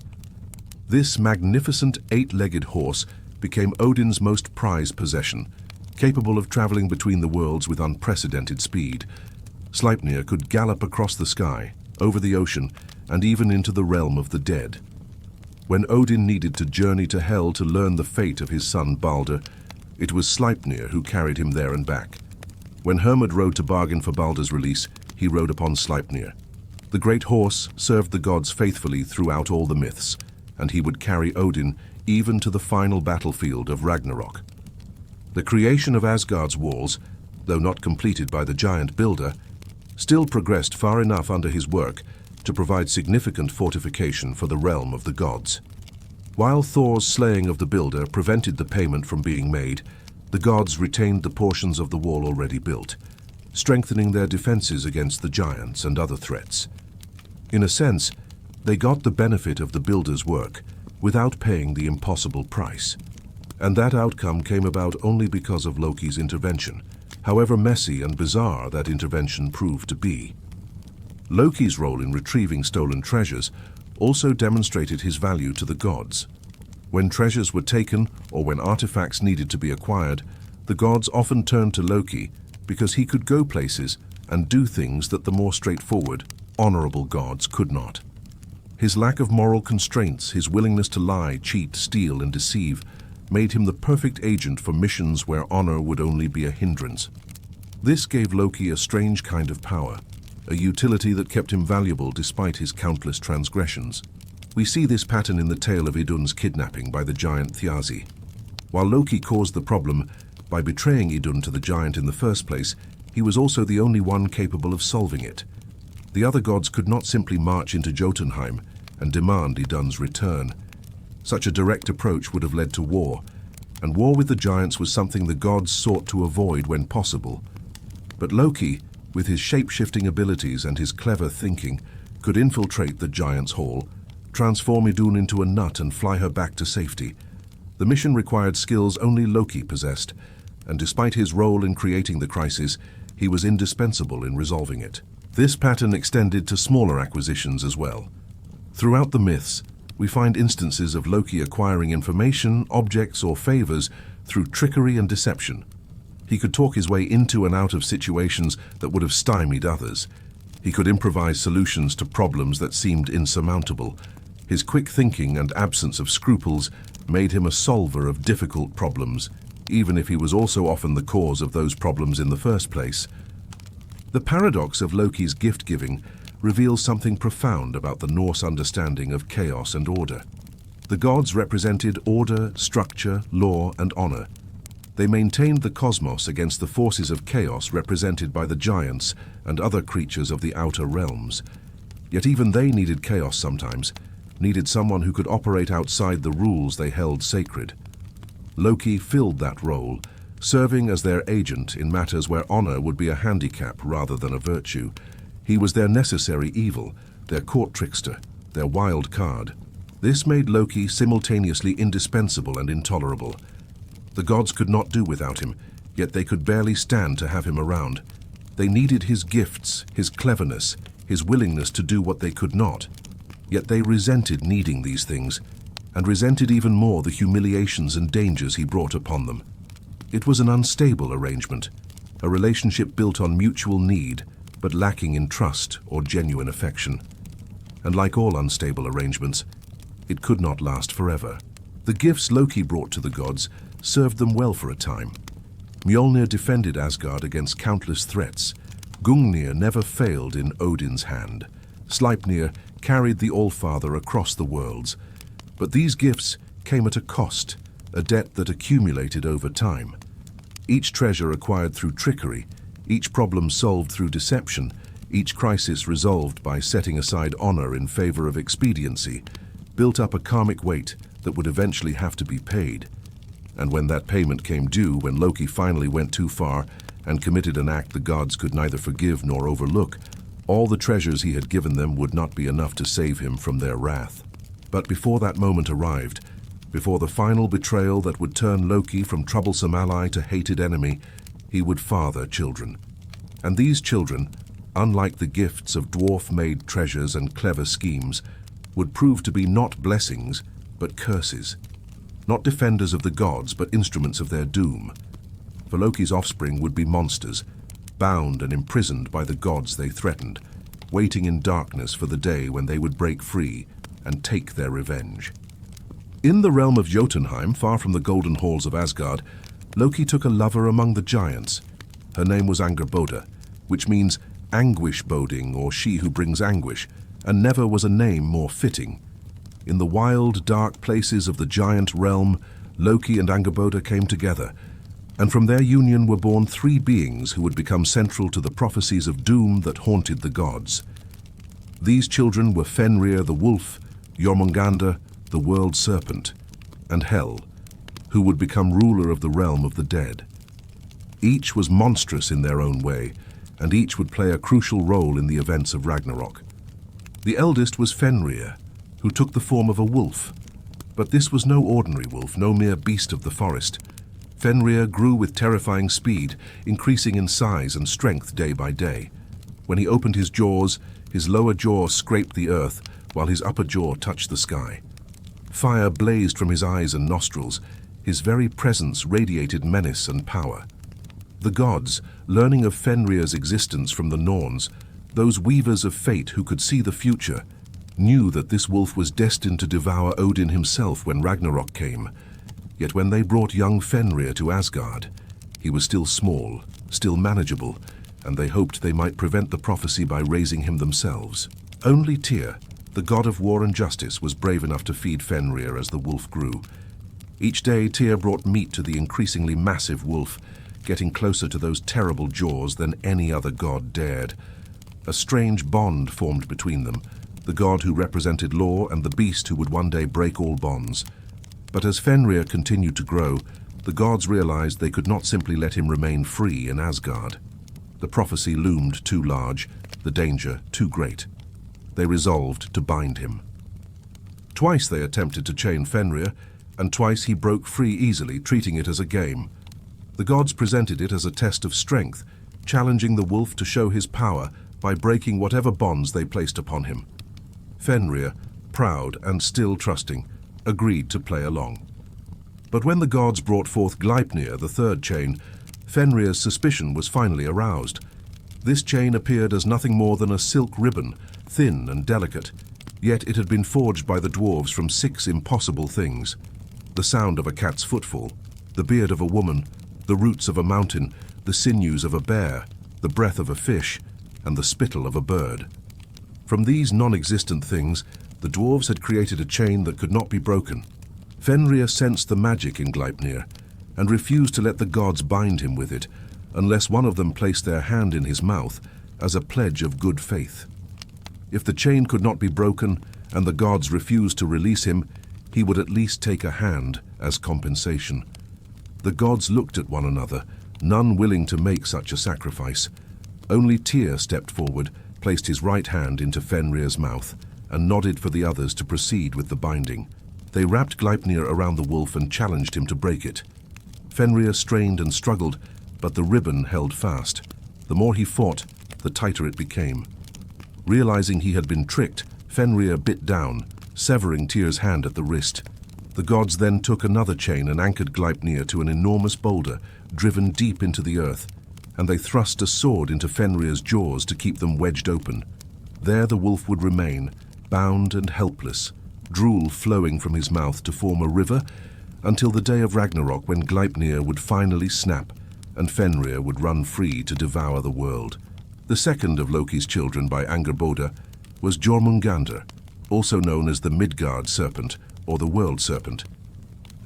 This magnificent eight-legged horse became Odin's most prized possession, capable of traveling between the worlds with unprecedented speed. Sleipnir could gallop across the sky, over the ocean, and even into the realm of the dead. When Odin needed to journey to Hel to learn the fate of his son Baldr, it was Sleipnir who carried him there and back. When Hermod rode to bargain for Baldr's release, he rode upon Sleipnir. The great horse served the gods faithfully throughout all the myths, and he would carry Odin even to the final battlefield of Ragnarok. The creation of Asgard's walls, though not completed by the giant builder, still progressed far enough under his work to provide significant fortification for the realm of the gods. While Thor's slaying of the builder prevented the payment from being made, the gods retained the portions of the wall already built, strengthening their defenses against the giants and other threats. In a sense, they got the benefit of the builder's work without paying the impossible price. And that outcome came about only because of Loki's intervention, however messy and bizarre that intervention proved to be. Loki's role in retrieving stolen treasures also demonstrated his value to the gods. When treasures were taken or when artifacts needed to be acquired, the gods often turned to Loki because he could go places and do things that the more straightforward, honorable gods could not. His lack of moral constraints, his willingness to lie, cheat, steal, and deceive made him the perfect agent for missions where honor would only be a hindrance. This gave Loki a strange kind of power, a utility that kept him valuable despite his countless transgressions. We see this pattern in the tale of Idun's kidnapping by the giant Thiazi. While Loki caused the problem by betraying Idun to the giant in the first place, he was also the only one capable of solving it. The other gods could not simply march into Jotunheim and demand Idun's return. Such a direct approach would have led to war, and war with the giants was something the gods sought to avoid when possible. But Loki, with his shape-shifting abilities and his clever thinking, could infiltrate the giant's hall, transform Idun into a nut and fly her back to safety. The mission required skills only Loki possessed, and despite his role in creating the crisis, he was indispensable in resolving it. This pattern extended to smaller acquisitions as well. Throughout the myths, we find instances of Loki acquiring information, objects, or favors through trickery and deception. He could talk his way into and out of situations that would have stymied others. He could improvise solutions to problems that seemed insurmountable. His quick thinking and absence of scruples made him a solver of difficult problems, even if he was also often the cause of those problems in the first place. The paradox of Loki's gift-giving reveals something profound about the Norse understanding of chaos and order. The gods represented order, structure, law, and honor. They maintained the cosmos against the forces of chaos represented by the giants and other creatures of the outer realms. Yet even they needed chaos sometimes, needed someone who could operate outside the rules they held sacred. Loki filled that role, serving as their agent in matters where honor would be a handicap rather than a virtue. He was their necessary evil, their court trickster, their wild card. This made Loki simultaneously indispensable and intolerable. The gods could not do without him, yet they could barely stand to have him around. They needed his gifts, his cleverness, his willingness to do what they could not. Yet they resented needing these things, and resented even more the humiliations and dangers he brought upon them. It was an unstable arrangement, a relationship built on mutual need, but lacking in trust or genuine affection. And like all unstable arrangements, it could not last forever. The gifts Loki brought to the gods served them well for a time. Mjolnir defended Asgard against countless threats. Gungnir never failed in Odin's hand. Sleipnir carried the Allfather across the worlds. But these gifts came at a cost, a debt that accumulated over time. Each treasure acquired through trickery, each problem solved through deception, each crisis resolved by setting aside honor in favor of expediency, built up a karmic weight that would eventually have to be paid. And when that payment came due, when Loki finally went too far and committed an act the gods could neither forgive nor overlook, all the treasures he had given them would not be enough to save him from their wrath. But before that moment arrived, before the final betrayal that would turn Loki from troublesome ally to hated enemy, he would father children. And these children, unlike the gifts of dwarf-made treasures and clever schemes, would prove to be not blessings, but curses. Not defenders of the gods, but instruments of their doom. For Loki's offspring would be monsters, bound and imprisoned by the gods they threatened, waiting in darkness for the day when they would break free and take their revenge. In the realm of Jotunheim, far from the golden halls of Asgard, Loki took a lover among the giants. Her name was Angerboda, which means anguish-boding, or she who brings anguish, and never was a name more fitting. In the wild, dark places of the giant realm, Loki and Angerboda came together, and from their union were born three beings who would become central to the prophecies of doom that haunted the gods. These children were Fenrir the wolf, Jormungandr, the world serpent, and Hel, who would become ruler of the realm of the dead. Each was monstrous in their own way, and each would play a crucial role in the events of Ragnarok. The eldest was Fenrir, who took the form of a wolf. But this was no ordinary wolf, no mere beast of the forest. Fenrir grew with terrifying speed, increasing in size and strength day by day. When he opened his jaws, his lower jaw scraped the earth, while his upper jaw touched the sky. Fire blazed from his eyes and nostrils. His very presence radiated menace and power. The gods, learning of Fenrir's existence from the Norns, those weavers of fate who could see the future, knew that this wolf was destined to devour Odin himself when Ragnarok came. Yet when they brought young Fenrir to Asgard, he was still small, still manageable, and they hoped they might prevent the prophecy by raising him themselves. Only Tyr, the god of war and justice, was brave enough to feed Fenrir as the wolf grew. Each day Tyr brought meat to the increasingly massive wolf, getting closer to those terrible jaws than any other god dared. A strange bond formed between them, the god who represented law and the beast who would one day break all bonds. But as Fenrir continued to grow, the gods realized they could not simply let him remain free in Asgard. The prophecy loomed too large, the danger too great. They resolved to bind him. Twice they attempted to chain Fenrir, and twice he broke free easily, treating it as a game. The gods presented it as a test of strength, challenging the wolf to show his power by breaking whatever bonds they placed upon him. Fenrir, proud and still trusting, agreed to play along. But when the gods brought forth Gleipnir, the third chain, Fenrir's suspicion was finally aroused. This chain appeared as nothing more than a silk ribbon, thin and delicate, yet it had been forged by the dwarves from 6 impossible things: the sound of a cat's footfall, the beard of a woman, the roots of a mountain, the sinews of a bear, the breath of a fish, and the spittle of a bird. From these non-existent things, the dwarves had created a chain that could not be broken. Fenrir sensed the magic in Gleipnir, and refused to let the gods bind him with it, unless one of them placed their hand in his mouth as a pledge of good faith. If the chain could not be broken, and the gods refused to release him, he would at least take a hand as compensation. The gods looked at one another, none willing to make such a sacrifice. Only Tyr stepped forward, placed his right hand into Fenrir's mouth, and nodded for the others to proceed with the binding. They wrapped Gleipnir around the wolf and challenged him to break it. Fenrir strained and struggled, but the ribbon held fast. The more he fought, the tighter it became. Realizing he had been tricked, Fenrir bit down, severing Tyr's hand at the wrist. The gods then took another chain and anchored Gleipnir to an enormous boulder, driven deep into the earth, and they thrust a sword into Fenrir's jaws to keep them wedged open. There the wolf would remain, bound and helpless, drool flowing from his mouth to form a river, until the day of Ragnarok, when Gleipnir would finally snap, and Fenrir would run free to devour the world. The second of Loki's children by Angerboda was Jormungandr, also known as the Midgard serpent, or the world serpent.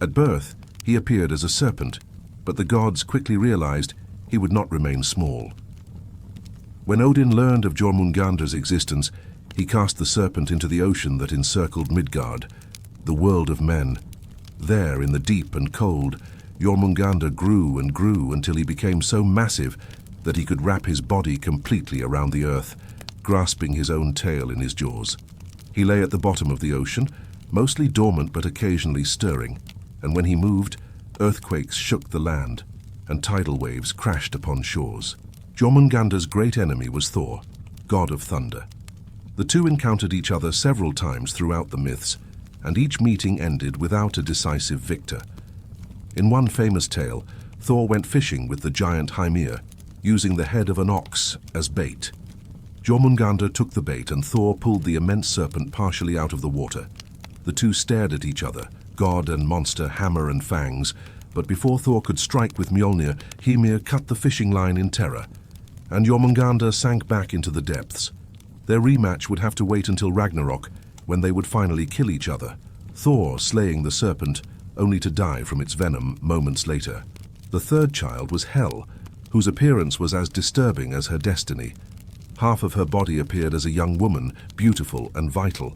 At birth, he appeared as a serpent, but the gods quickly realized he would not remain small. When Odin learned of Jormungandr's existence, he cast the serpent into the ocean that encircled Midgard, the world of men. There, in the deep and cold, Jormungandr grew and grew until he became so massive that he could wrap his body completely around the earth, grasping his own tail in his jaws. He lay at the bottom of the ocean, mostly dormant but occasionally stirring, and when he moved, earthquakes shook the land, and tidal waves crashed upon shores. Jormungandr's great enemy was Thor, god of thunder. The two encountered each other several times throughout the myths, and each meeting ended without a decisive victor. In one famous tale, Thor went fishing with the giant Hymir, using the head of an ox as bait. Jormungandr took the bait, and Thor pulled the immense serpent partially out of the water. The two stared at each other, god and monster hammer and fangs, but before Thor could strike with Mjolnir, Hymir cut the fishing line in terror, and Jormungandr sank back into the depths. Their rematch would have to wait until Ragnarok, when they would finally kill each other, Thor slaying the serpent, only to die from its venom moments later. The third child was Hel, whose appearance was as disturbing as her destiny. Half of her body appeared as a young woman, beautiful and vital.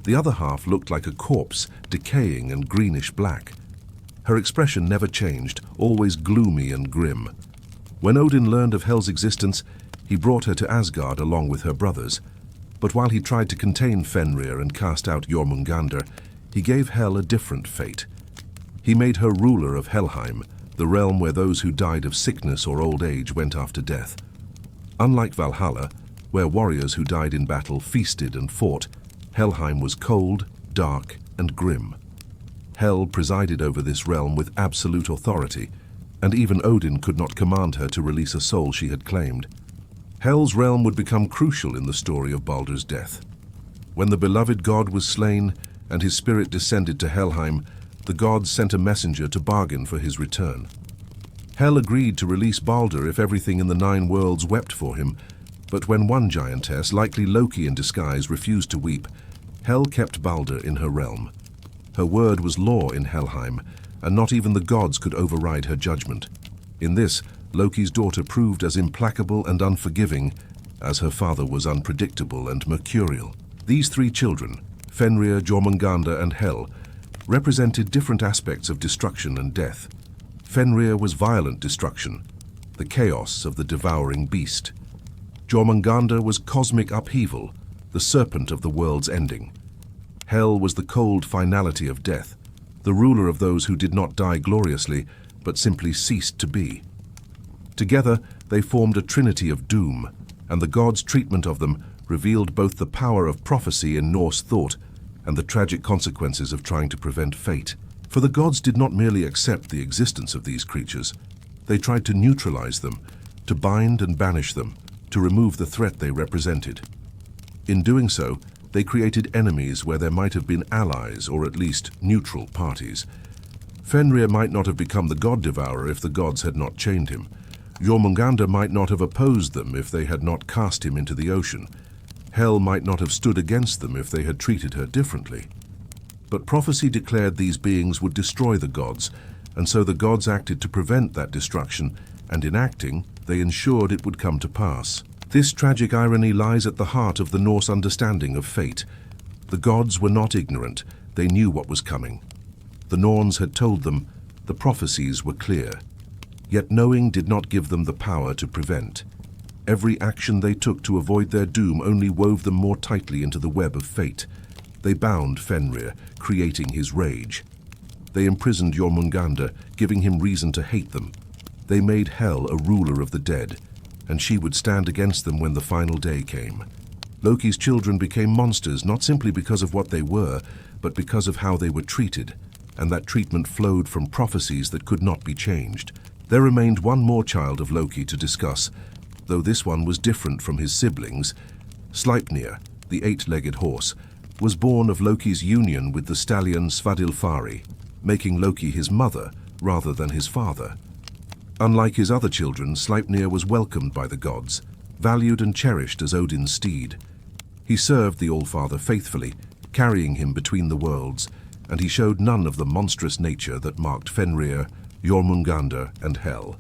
The other half looked like a corpse, decaying and greenish black. Her expression never changed, always gloomy and grim. When Odin learned of Hel's existence, he brought her to Asgard along with her brothers. But while he tried to contain Fenrir and cast out Jormungandr, he gave Hel a different fate. He made her ruler of Helheim, the realm where those who died of sickness or old age went after death. Unlike Valhalla, where warriors who died in battle feasted and fought, Helheim was cold, dark, and grim. Hel presided over this realm with absolute authority, and even Odin could not command her to release a soul she had claimed. Hel's realm would become crucial in the story of Baldr's death. When the beloved god was slain and his spirit descended to Helheim, the gods sent a messenger to bargain for his return. Hel agreed to release Baldr if everything in the 9 worlds wept for him, but when one giantess, likely Loki in disguise, refused to weep, Hel kept Baldr in her realm. Her word was law in Helheim, and not even the gods could override her judgment. In this, Loki's daughter proved as implacable and unforgiving as her father was unpredictable and mercurial. These 3 children, Fenrir, Jormungandr, and Hel, represented different aspects of destruction and death. Fenrir was violent destruction, the chaos of the devouring beast. Jormungandr was cosmic upheaval, the serpent of the world's ending. Hel was the cold finality of death, the ruler of those who did not die gloriously, but simply ceased to be. Together, they formed a trinity of doom, and the gods' treatment of them revealed both the power of prophecy in Norse thought and the tragic consequences of trying to prevent fate. For the gods did not merely accept the existence of these creatures, they tried to neutralize them, to bind and banish them, to remove the threat they represented. In doing so, they created enemies where there might have been allies or at least neutral parties. Fenrir might not have become the god-devourer if the gods had not chained him. Jormungandr might not have opposed them if they had not cast him into the ocean. Hel might not have stood against them if they had treated her differently. But prophecy declared these beings would destroy the gods, and so the gods acted to prevent that destruction, and in acting, they ensured it would come to pass. This tragic irony lies at the heart of the Norse understanding of fate. The gods were not ignorant, they knew what was coming. The Norns had told them, the prophecies were clear. Yet knowing did not give them the power to prevent. Every action they took to avoid their doom only wove them more tightly into the web of fate. They bound Fenrir, creating his rage. They imprisoned Jormungandr, giving him reason to hate them. They made Hel a ruler of the dead, and she would stand against them when the final day came. Loki's children became monsters not simply because of what they were, but because of how they were treated, and that treatment flowed from prophecies that could not be changed. There remained one more child of Loki to discuss, though this one was different from his siblings. Sleipnir, the 8-legged horse, was born of Loki's union with the stallion Svadilfari, making Loki his mother rather than his father. Unlike his other children, Sleipnir was welcomed by the gods, valued and cherished as Odin's steed. He served the Allfather faithfully, carrying him between the worlds, and he showed none of the monstrous nature that marked Fenrir, Jormungandr, and Hel.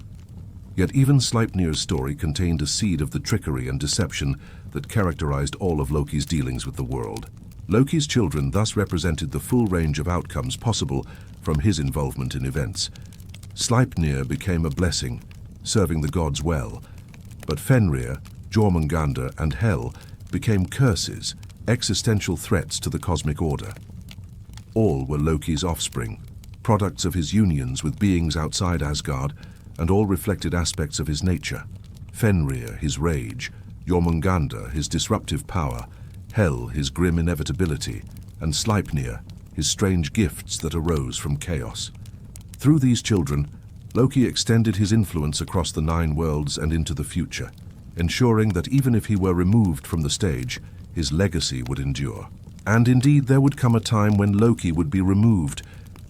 Yet even Sleipnir's story contained a seed of the trickery and deception that characterized all of Loki's dealings with the world. Loki's children thus represented the full range of outcomes possible from his involvement in events. Sleipnir became a blessing, serving the gods well, but Fenrir, Jormungandr, and Hel became curses, existential threats to the cosmic order. All were Loki's offspring, products of his unions with beings outside Asgard, and all reflected aspects of his nature. Fenrir, his rage; Jormungandr, his disruptive power; Hel, his grim inevitability; and Sleipnir, his strange gifts that arose from chaos. Through these children, Loki extended his influence across the 9 worlds and into the future, ensuring that even if he were removed from the stage, his legacy would endure. And indeed, there would come a time when Loki would be removed,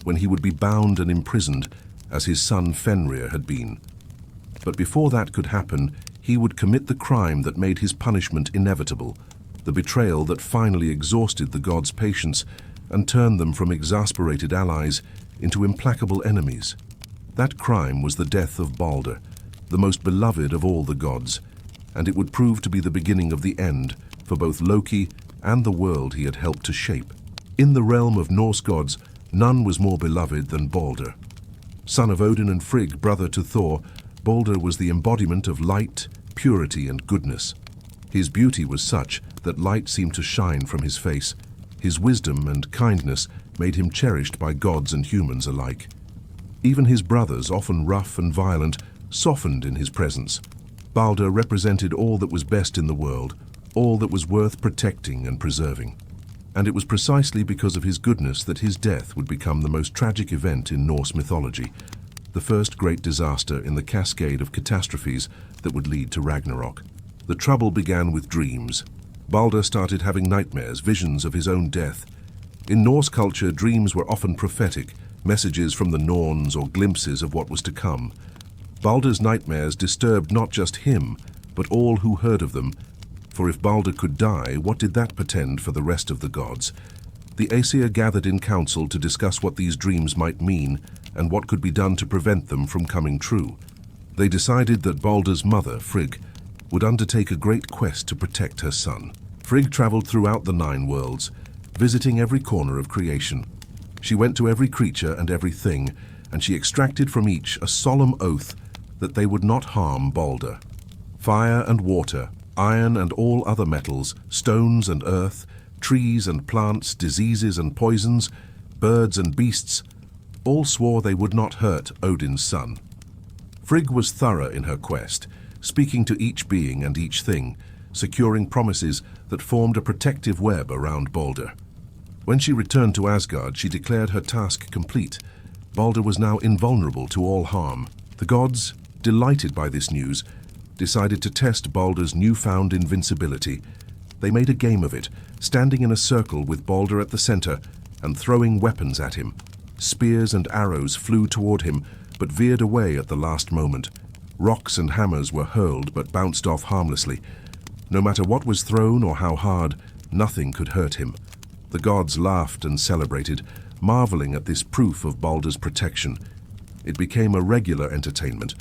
when he would be bound and imprisoned, as his son Fenrir had been. But before that could happen, he would commit the crime that made his punishment inevitable, the betrayal that finally exhausted the gods' patience and turned them from exasperated allies into implacable enemies. That crime was the death of Baldr, the most beloved of all the gods, and it would prove to be the beginning of the end for both Loki and the world he had helped to shape. In the realm of Norse gods, none was more beloved than Baldr. Son of Odin and Frigg, brother to Thor, Baldr was the embodiment of light, purity, and goodness. His beauty was such that light seemed to shine from his face. His wisdom and kindness made him cherished by gods and humans alike. Even his brothers, often rough and violent, softened in his presence. Baldr represented all that was best in the world, all that was worth protecting and preserving. And it was precisely because of his goodness that his death would become the most tragic event in Norse mythology, the first great disaster in the cascade of catastrophes that would lead to Ragnarok. The trouble began with dreams. Baldr started having nightmares, visions of his own death. In Norse culture, dreams were often prophetic, messages from the Norns or glimpses of what was to come. Baldr's nightmares disturbed not just him, but all who heard of them, for if Baldr could die, what did that portend for the rest of the gods? The Aesir gathered in council to discuss what these dreams might mean and what could be done to prevent them from coming true. They decided that Baldr's mother, Frigg, would undertake a great quest to protect her son. Frigg traveled throughout the 9 worlds, visiting every corner of creation. She went to every creature and every thing, and she extracted from each a solemn oath that they would not harm Baldr. Fire and water, iron and all other metals, stones and earth, trees and plants, diseases and poisons, birds and beasts, all swore they would not hurt Odin's son. Frigg was thorough in her quest, speaking to each being and each thing, securing promises that formed a protective web around Baldr. When she returned to Asgard, she declared her task complete. Baldr was now invulnerable to all harm. The gods, delighted by this news, decided to test Baldr's newfound invincibility. They made a game of it, standing in a circle with Baldr at the center and throwing weapons at him. Spears and arrows flew toward him, but veered away at the last moment. Rocks and hammers were hurled but bounced off harmlessly. No matter what was thrown or how hard, nothing could hurt him. The gods laughed and celebrated, marveling at this proof of Baldr's protection. It became a regular entertainment,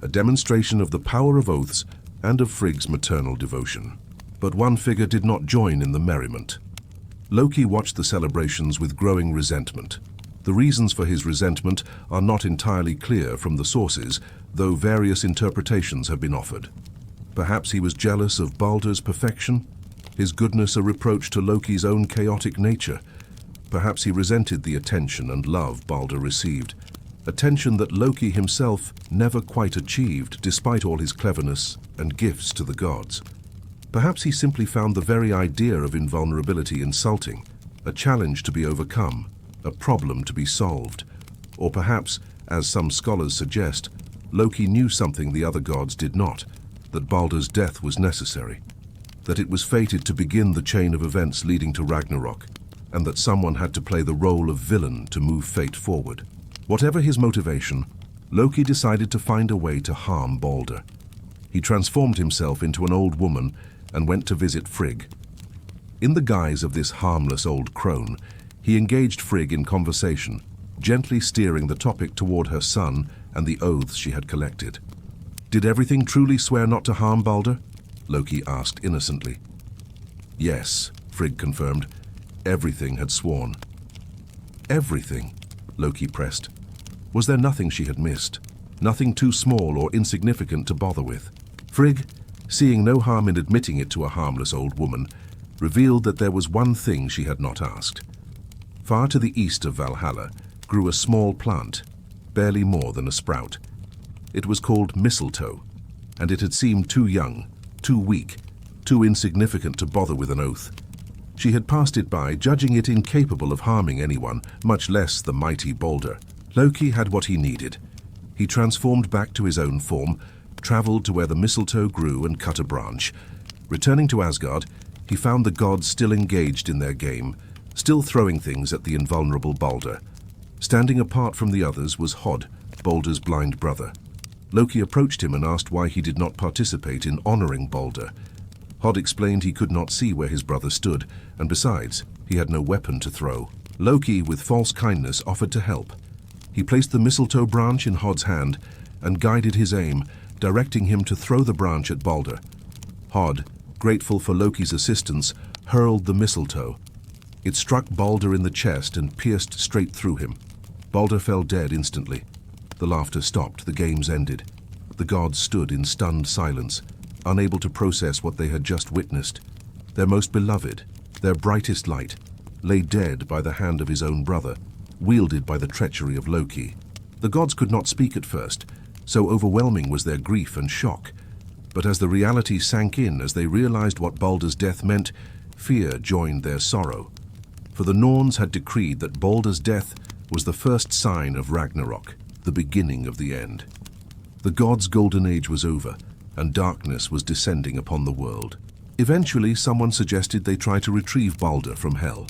a demonstration of the power of oaths and of Frigg's maternal devotion. But one figure did not join in the merriment. Loki watched the celebrations with growing resentment. The reasons for his resentment are not entirely clear from the sources, though various interpretations have been offered. Perhaps he was jealous of Baldr's perfection, his goodness a reproach to Loki's own chaotic nature. Perhaps he resented the attention and love Baldr received, attention that Loki himself never quite achieved despite all his cleverness and gifts to the gods. Perhaps he simply found the very idea of invulnerability insulting, a challenge to be overcome, a problem to be solved. Or perhaps, as some scholars suggest, Loki knew something the other gods did not, that Baldr's death was necessary, that it was fated to begin the chain of events leading to Ragnarok, and that someone had to play the role of villain to move fate forward. Whatever his motivation, Loki decided to find a way to harm Baldr. He transformed himself into an old woman and went to visit Frigg. In the guise of this harmless old crone, he engaged Frigg in conversation, gently steering the topic toward her son and the oaths she had collected. "Did everything truly swear not to harm Baldr?" Loki asked innocently. "Yes," Frigg confirmed. "Everything had sworn." "Everything?" Loki pressed. Was there nothing she had missed? Nothing too small or insignificant to bother with? Frigg, seeing no harm in admitting it to a harmless old woman, revealed that there was one thing she had not asked. Far to the east of Valhalla grew a small plant, barely more than a sprout. It was called mistletoe, and it had seemed too young, too weak, too insignificant to bother with an oath. She had passed it by, judging it incapable of harming anyone, much less the mighty Baldr. Loki had what he needed. He transformed back to his own form, traveled to where the mistletoe grew and cut a branch. Returning to Asgard, he found the gods still engaged in their game, still throwing things at the invulnerable Baldr. Standing apart from the others was Hod, Baldr's blind brother. Loki approached him and asked why he did not participate in honoring Baldr. Hod explained he could not see where his brother stood, and besides, he had no weapon to throw. Loki, with false kindness, offered to help. He placed the mistletoe branch in Hod's hand and guided his aim, directing him to throw the branch at Baldr. Hod, grateful for Loki's assistance, hurled the mistletoe. It struck Baldr in the chest and pierced straight through him. Baldr fell dead instantly. The laughter stopped, the games ended. The gods stood in stunned silence, unable to process what they had just witnessed. Their most beloved, their brightest light, lay dead by the hand of his own brother, wielded by the treachery of Loki. The gods could not speak at first, so overwhelming was their grief and shock. But as the reality sank in, as they realized what Baldr's death meant, fear joined their sorrow. For the Norns had decreed that Baldr's death was the first sign of Ragnarok, the beginning of the end. The gods' golden age was over, and darkness was descending upon the world. Eventually, someone suggested they try to retrieve Baldr from Hel.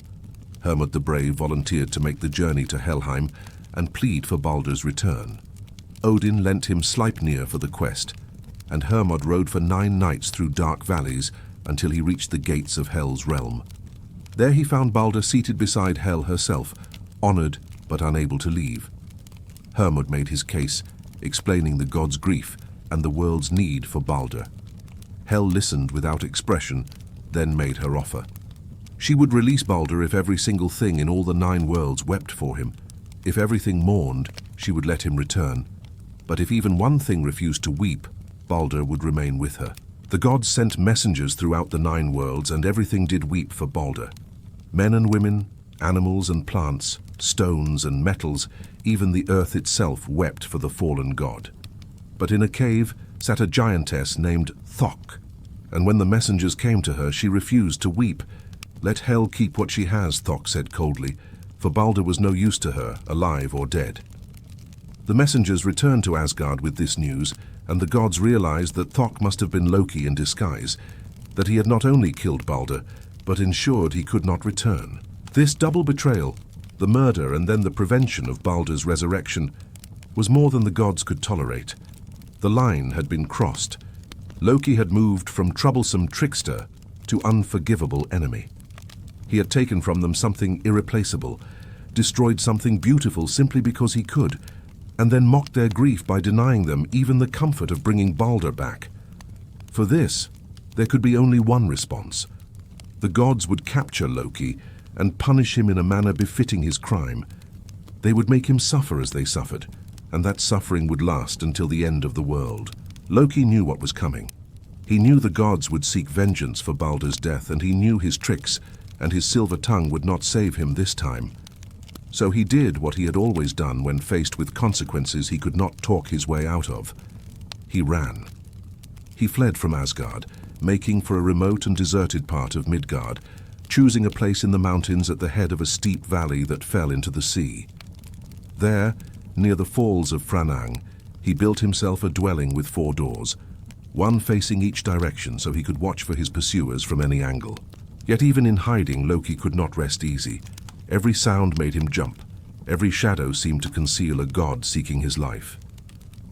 Hermod the Brave volunteered to make the journey to Helheim and plead for Baldr's return. Odin lent him Sleipnir for the quest, and Hermod rode for 9 nights through dark valleys until he reached the gates of Hel's realm. There he found Baldr seated beside Hel herself, honored but unable to leave. Hermod made his case, explaining the gods' grief and the world's need for Baldr. Hel listened without expression, then made her offer. She would release Baldr if every single thing in all the 9 worlds wept for him. If everything mourned, she would let him return. But if even one thing refused to weep, Baldr would remain with her. The gods sent messengers throughout the 9 worlds, and everything did weep for Baldr. Men and women, animals and plants, stones and metals, even the earth itself wept for the fallen god. But in a cave sat a giantess named Thok, and when the messengers came to her, she refused to weep. "Let Hel keep what she has," Thok said coldly, for Baldr was no use to her, alive or dead. The messengers returned to Asgard with this news, and the gods realized that Thok must have been Loki in disguise, that he had not only killed Baldr, but ensured he could not return. This double betrayal, the murder and then the prevention of Baldr's resurrection, was more than the gods could tolerate. The line had been crossed. Loki had moved from troublesome trickster to unforgivable enemy. He had taken from them something irreplaceable, destroyed something beautiful simply because he could, and then mocked their grief by denying them even the comfort of bringing Baldr back. For this, there could be only one response. The gods would capture Loki and punish him in a manner befitting his crime. They would make him suffer as they suffered, and that suffering would last until the end of the world. Loki knew what was coming. He knew the gods would seek vengeance for Baldr's death, and he knew his tricks, and his silver tongue would not save him this time. So he did what he had always done when faced with consequences he could not talk his way out of. He ran. He fled from Asgard, making for a remote and deserted part of Midgard, choosing a place in the mountains at the head of a steep valley that fell into the sea. There, near the falls of Franang, he built himself a dwelling with 4 doors, one facing each direction so he could watch for his pursuers from any angle. Yet even in hiding, Loki could not rest easy. Every sound made him jump. Every shadow seemed to conceal a god seeking his life.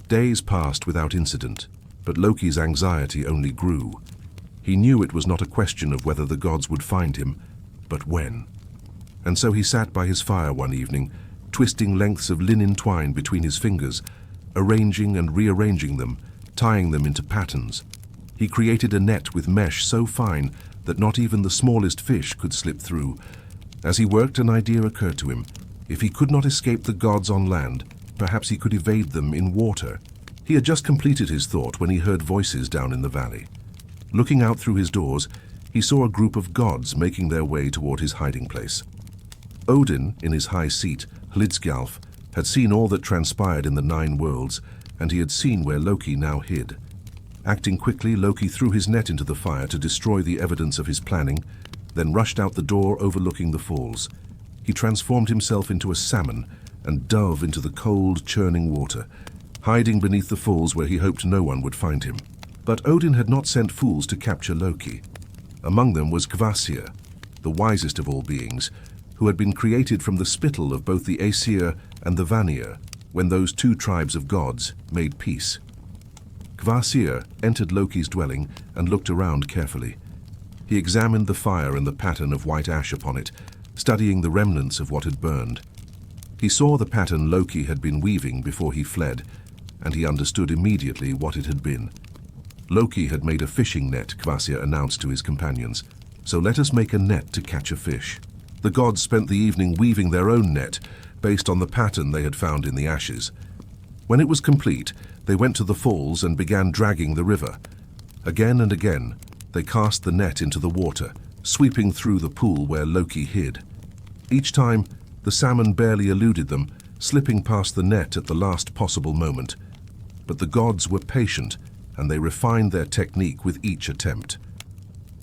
Days passed without incident, but Loki's anxiety only grew. He knew it was not a question of whether the gods would find him, but when. And so he sat by his fire one evening, twisting lengths of linen twine between his fingers, arranging and rearranging them, tying them into patterns. He created a net with mesh so fine that not even the smallest fish could slip through. As he worked, an idea occurred to him. If he could not escape the gods on land, perhaps he could evade them in water. He had just completed his thought when he heard voices down in the valley. Looking out through his doors, he saw a group of gods making their way toward his hiding place. Odin, in his high seat, Hlidskjalf, had seen all that transpired in the 9 worlds, and he had seen where Loki now hid. Acting quickly, Loki threw his net into the fire to destroy the evidence of his planning, then rushed out the door overlooking the falls. He transformed himself into a salmon and dove into the cold, churning water, hiding beneath the falls where he hoped no one would find him. But Odin had not sent fools to capture Loki. Among them was Kvasir, the wisest of all beings, who had been created from the spittle of both the Aesir and the Vanir, when those two tribes of gods made peace. Kvasir entered Loki's dwelling and looked around carefully. He examined the fire and the pattern of white ash upon it, studying the remnants of what had burned. He saw the pattern Loki had been weaving before he fled, and he understood immediately what it had been. Loki had made a fishing net, Kvasir announced to his companions. So let us make a net to catch a fish. The gods spent the evening weaving their own net, based on the pattern they had found in the ashes. When it was complete, they went to the falls and began dragging the river. Again and again, they cast the net into the water, sweeping through the pool where Loki hid. Each time, the salmon barely eluded them, slipping past the net at the last possible moment. But the gods were patient, and they refined their technique with each attempt.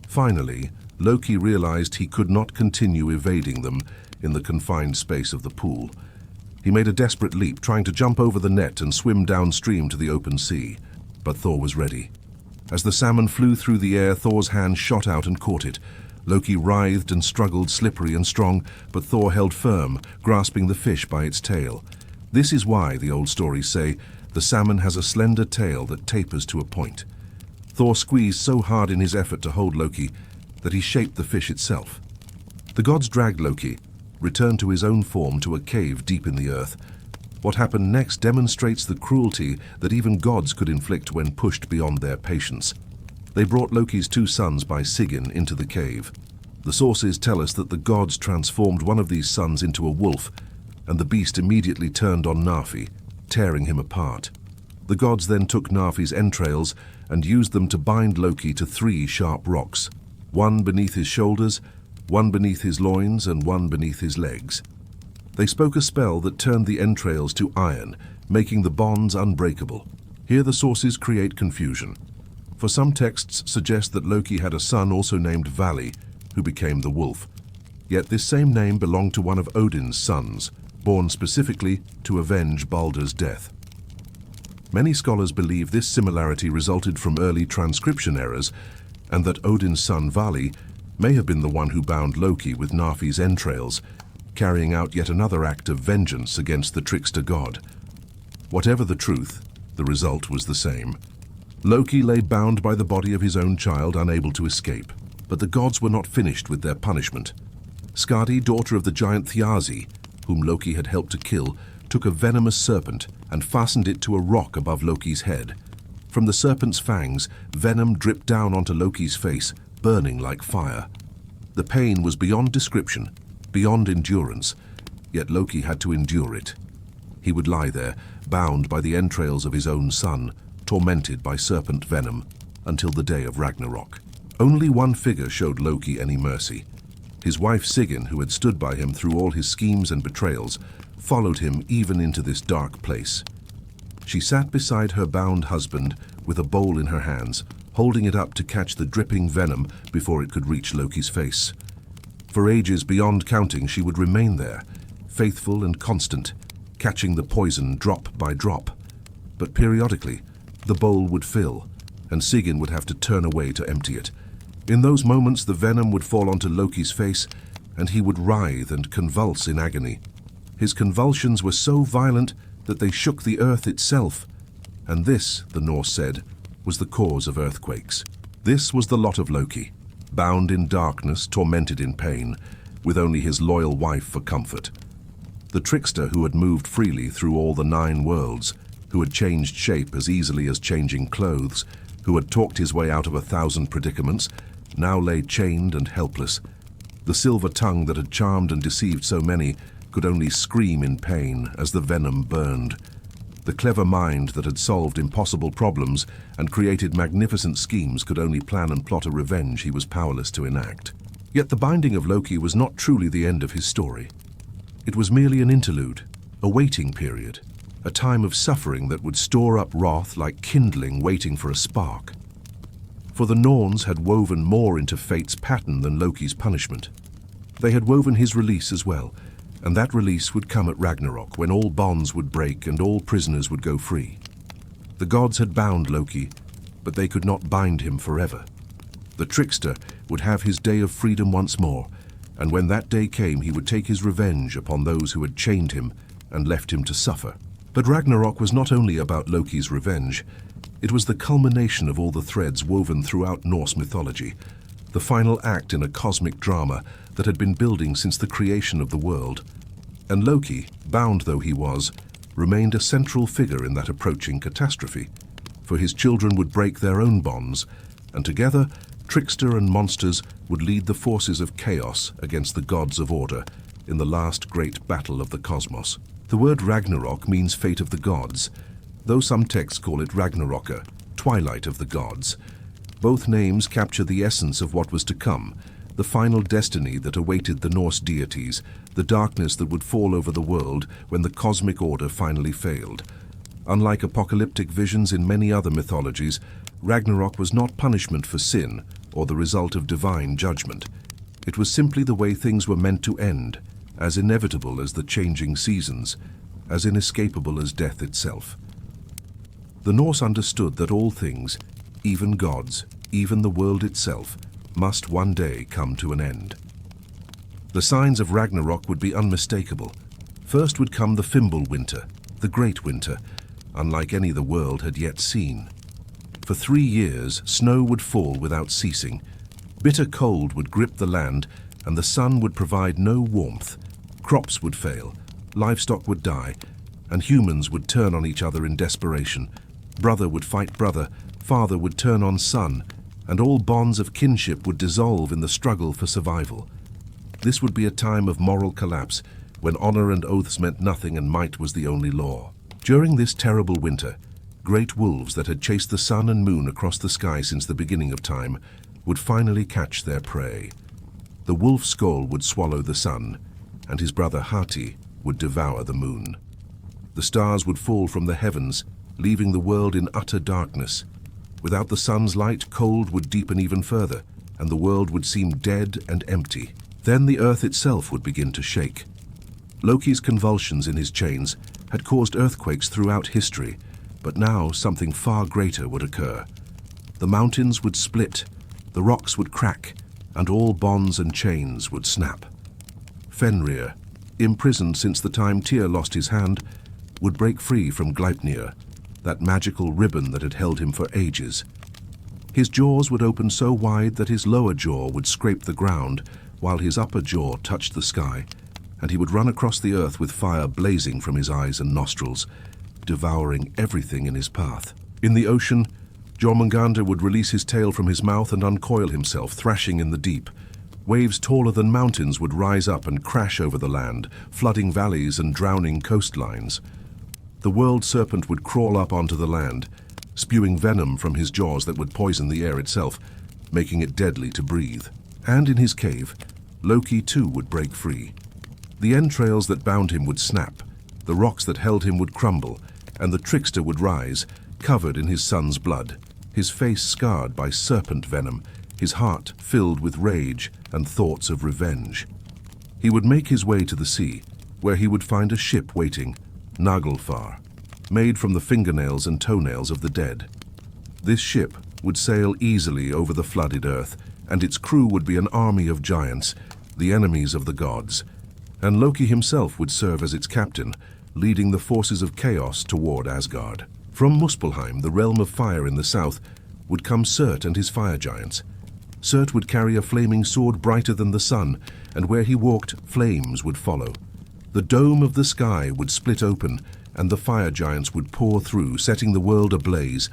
Finally, Loki realized he could not continue evading them in the confined space of the pool. He made a desperate leap, trying to jump over the net and swim downstream to the open sea. But Thor was ready. As the salmon flew through the air, Thor's hand shot out and caught it. Loki writhed and struggled, slippery and strong, but Thor held firm, grasping the fish by its tail. This is why, the old stories say, the salmon has a slender tail that tapers to a point. Thor squeezed so hard in his effort to hold Loki that he shaped the fish itself. The gods dragged Loki, returned to his own form to a cave deep in the earth. What happened next demonstrates the cruelty that even gods could inflict when pushed beyond their patience. They brought Loki's two sons by Sigyn into the cave. The sources tell us that the gods transformed one of these sons into a wolf, and the beast immediately turned on Nafi, tearing him apart. The gods then took Nafi's entrails and used them to bind Loki to 3 sharp rocks, one beneath his shoulders, one beneath his loins, and one beneath his legs. They spoke a spell that turned the entrails to iron, making the bonds unbreakable. Here the sources create confusion. For some texts suggest that Loki had a son also named Vali, who became the wolf. Yet this same name belonged to one of Odin's sons, born specifically to avenge Baldr's death. Many scholars believe this similarity resulted from early transcription errors, and that Odin's son Vali may have been the one who bound Loki with Nafi's entrails, carrying out yet another act of vengeance against the trickster god. Whatever the truth, the result was the same. Loki lay bound by the body of his own child, unable to escape. But the gods were not finished with their punishment. Skadi, daughter of the giant Thiazi, whom Loki had helped to kill, took a venomous serpent and fastened it to a rock above Loki's head. From the serpent's fangs, venom dripped down onto Loki's face, burning like fire. The pain was beyond description, beyond endurance, yet Loki had to endure it. He would lie there, bound by the entrails of his own son, tormented by serpent venom, until the day of Ragnarok. Only one figure showed Loki any mercy. His wife Sigyn, who had stood by him through all his schemes and betrayals, followed him even into this dark place. She sat beside her bound husband with a bowl in her hands, holding it up to catch the dripping venom before it could reach Loki's face. For ages beyond counting, she would remain there, faithful and constant, catching the poison drop by drop. But periodically, the bowl would fill, and Sigyn would have to turn away to empty it. In those moments, the venom would fall onto Loki's face, and he would writhe and convulse in agony. His convulsions were so violent that they shook the earth itself, and this, the Norse said, was the cause of earthquakes. This was the lot of Loki, bound in darkness, tormented in pain, with only his loyal wife for comfort. The trickster who had moved freely through all the 9 worlds, who had changed shape as easily as changing clothes, who had talked his way out of 1,000 predicaments, now lay chained and helpless. The silver tongue that had charmed and deceived so many could only scream in pain as the venom burned. The clever mind that had solved impossible problems and created magnificent schemes could only plan and plot a revenge he was powerless to enact. Yet the binding of Loki was not truly the end of his story. It was merely an interlude, a waiting period, a time of suffering that would store up wrath like kindling waiting for a spark. For the Norns had woven more into fate's pattern than Loki's punishment. They had woven his release as well, and that release would come at Ragnarok, when all bonds would break and all prisoners would go free. The gods had bound Loki, but they could not bind him forever. The trickster would have his day of freedom once more, and when that day came he would take his revenge upon those who had chained him and left him to suffer. But Ragnarok was not only about Loki's revenge, it was the culmination of all the threads woven throughout Norse mythology, the final act in a cosmic drama that had been building since the creation of the world. And Loki, bound though he was, remained a central figure in that approaching catastrophe, for his children would break their own bonds, and together, trickster and monsters would lead the forces of chaos against the gods of order in the last great battle of the cosmos. The word Ragnarok means fate of the gods, though some texts call it Ragnaroka, twilight of the gods. Both names capture the essence of what was to come, the final destiny that awaited the Norse deities, the darkness that would fall over the world when the cosmic order finally failed. Unlike apocalyptic visions in many other mythologies, Ragnarok was not punishment for sin or the result of divine judgment. It was simply the way things were meant to end, as inevitable as the changing seasons, as inescapable as death itself. The Norse understood that all things, even gods, even the world itself, must one day come to an end. The signs of Ragnarok would be unmistakable. First would come the Fimbul winter, the great winter, unlike any the world had yet seen. For 3 years, snow would fall without ceasing. Bitter cold would grip the land, and the sun would provide no warmth. Crops would fail, livestock would die, and humans would turn on each other in desperation. Brother would fight brother, father would turn on son, and all bonds of kinship would dissolve in the struggle for survival. This would be a time of moral collapse, when honor and oaths meant nothing and might was the only law. During this terrible winter, great wolves that had chased the sun and moon across the sky since the beginning of time would finally catch their prey. The wolf skull would swallow the sun, and his brother Hati would devour the moon. The stars would fall from the heavens, leaving the world in utter darkness. Without the sun's light, cold would deepen even further, and the world would seem dead and empty. Then the earth itself would begin to shake. Loki's convulsions in his chains had caused earthquakes throughout history, but now something far greater would occur. The mountains would split, the rocks would crack, and all bonds and chains would snap. Fenrir, imprisoned since the time Tyr lost his hand, would break free from Gleipnir, that magical ribbon that had held him for ages. His jaws would open so wide that his lower jaw would scrape the ground, while his upper jaw touched the sky, and he would run across the earth with fire blazing from his eyes and nostrils, devouring everything in his path. In the ocean, Jormungandr would release his tail from his mouth and uncoil himself, thrashing in the deep. Waves taller than mountains would rise up and crash over the land, flooding valleys and drowning coastlines. The world serpent would crawl up onto the land, spewing venom from his jaws that would poison the air itself, making it deadly to breathe. And in his cave, Loki too would break free. The entrails that bound him would snap, the rocks that held him would crumble, and the trickster would rise, covered in his son's blood, his face scarred by serpent venom, his heart filled with rage and thoughts of revenge. He would make his way to the sea, where he would find a ship waiting, Naglfar, made from the fingernails and toenails of the dead. This ship would sail easily over the flooded earth, and its crew would be an army of giants, the enemies of the gods. And Loki himself would serve as its captain, leading the forces of chaos toward Asgard. From Muspelheim, the realm of fire in the south, would come Surt and his fire giants. Surt would carry a flaming sword brighter than the sun, and where he walked, flames would follow. The dome of the sky would split open, and the fire giants would pour through, setting the world ablaze.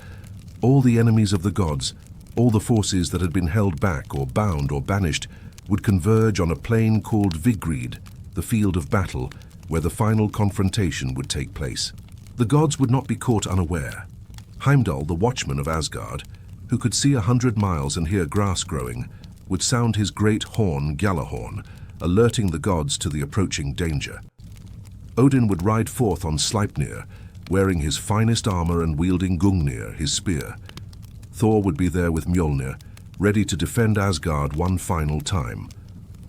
All the enemies of the gods, all the forces that had been held back or bound or banished, would converge on a plain called Vigrid, the field of battle, where the final confrontation would take place. The gods would not be caught unaware. Heimdall, the watchman of Asgard, who could see 100 miles and hear grass growing, would sound his great horn, Gjallarhorn, alerting the gods to the approaching danger. Odin would ride forth on Sleipnir, wearing his finest armor and wielding Gungnir, his spear. Thor would be there with Mjolnir, ready to defend Asgard one final time.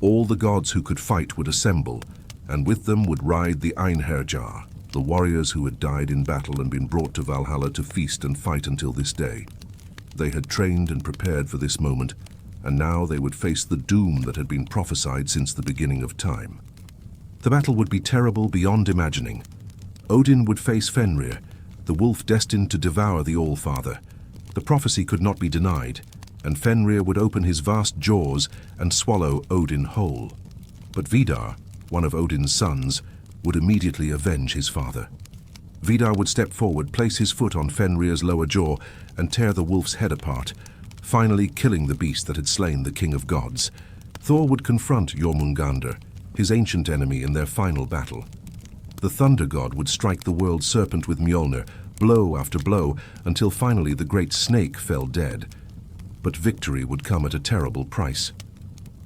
All the gods who could fight would assemble, and with them would ride the Einherjar, the warriors who had died in battle and been brought to Valhalla to feast and fight until this day. They had trained and prepared for this moment, and now they would face the doom that had been prophesied since the beginning of time. The battle would be terrible beyond imagining. Odin would face Fenrir, the wolf destined to devour the All-Father. The prophecy could not be denied, and Fenrir would open his vast jaws and swallow Odin whole. But Vidar, one of Odin's sons, would immediately avenge his father. Vidar would step forward, place his foot on Fenrir's lower jaw, and tear the wolf's head apart, finally killing the beast that had slain the king of gods. Thor would confront Jormungandr, his ancient enemy, in their final battle. The thunder god would strike the world serpent with Mjolnir, blow after blow, until finally the great snake fell dead. But victory would come at a terrible price.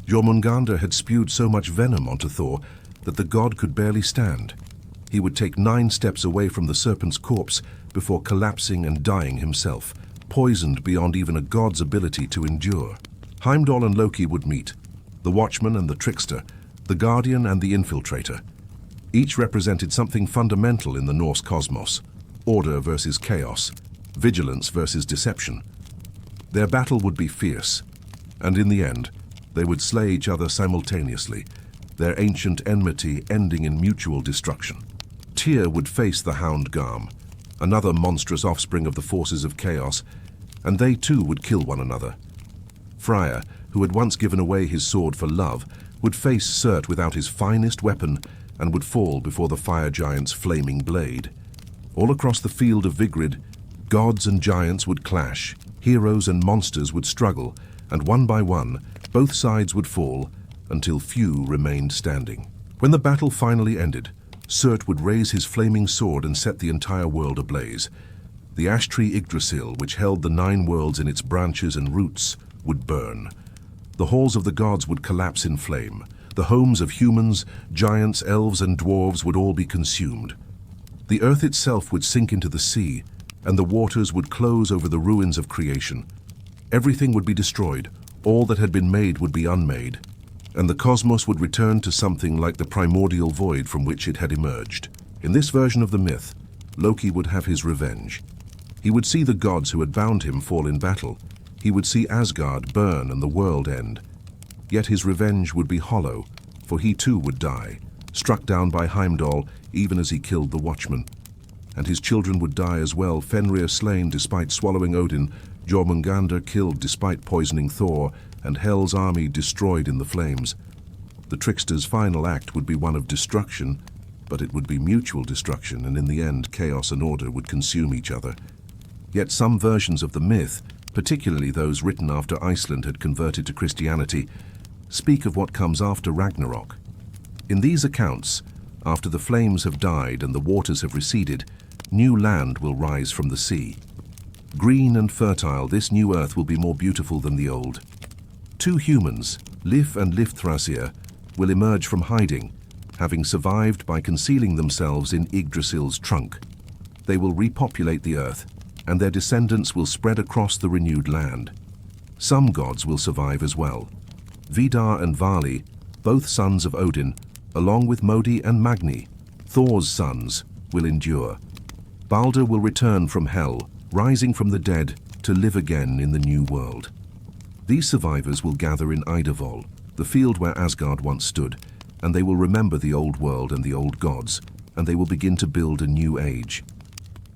Jormungandr had spewed so much venom onto Thor that the god could barely stand. He would take 9 steps away from the serpent's corpse before collapsing and dying himself, poisoned beyond even a god's ability to endure. Heimdall and Loki would meet, the watchman and the trickster, the guardian and the infiltrator. Each represented something fundamental in the Norse cosmos: order versus chaos, vigilance versus deception. Their battle would be fierce, and in the end, they would slay each other simultaneously, their ancient enmity ending in mutual destruction. Tyr would face the Hound Garm, another monstrous offspring of the forces of chaos, and they too would kill one another. Freya, who had once given away his sword for love, would face Surt without his finest weapon and would fall before the fire giant's flaming blade. All across the field of Vigrid, gods and giants would clash, heroes and monsters would struggle, and one by one, both sides would fall until few remained standing. When the battle finally ended, Surt would raise his flaming sword and set the entire world ablaze. The ash tree Yggdrasil, which held the 9 worlds in its branches and roots, would burn. The halls of the gods would collapse in flame. The homes of humans, giants, elves, and dwarves would all be consumed. The earth itself would sink into the sea, and the waters would close over the ruins of creation. Everything would be destroyed, all that had been made would be unmade, and the cosmos would return to something like the primordial void from which it had emerged. In this version of the myth, Loki would have his revenge. He would see the gods who had bound him fall in battle. He would see Asgard burn and the world end. Yet his revenge would be hollow, for he too would die, struck down by Heimdall even as he killed the Watchman. And his children would die as well, Fenrir slain despite swallowing Odin, Jormungandr killed despite poisoning Thor, and Hel's army destroyed in the flames. The trickster's final act would be one of destruction, but it would be mutual destruction, and in the end chaos and order would consume each other. Yet some versions of the myth, particularly those written after Iceland had converted to Christianity, speak of what comes after Ragnarok. In these accounts, after the flames have died and the waters have receded, new land will rise from the sea. Green and fertile, this new earth will be more beautiful than the old. 2 humans, Lif and Lifthrasir, will emerge from hiding, having survived by concealing themselves in Yggdrasil's trunk. They will repopulate the earth, and their descendants will spread across the renewed land. Some gods will survive as well. Vidar and Vali, both sons of Odin, along with Modi and Magni, Thor's sons, will endure. Baldr will return from Hel, rising from the dead to live again in the new world. These survivors will gather in Idavol, the field where Asgard once stood, and they will remember the old world and the old gods, and they will begin to build a new age.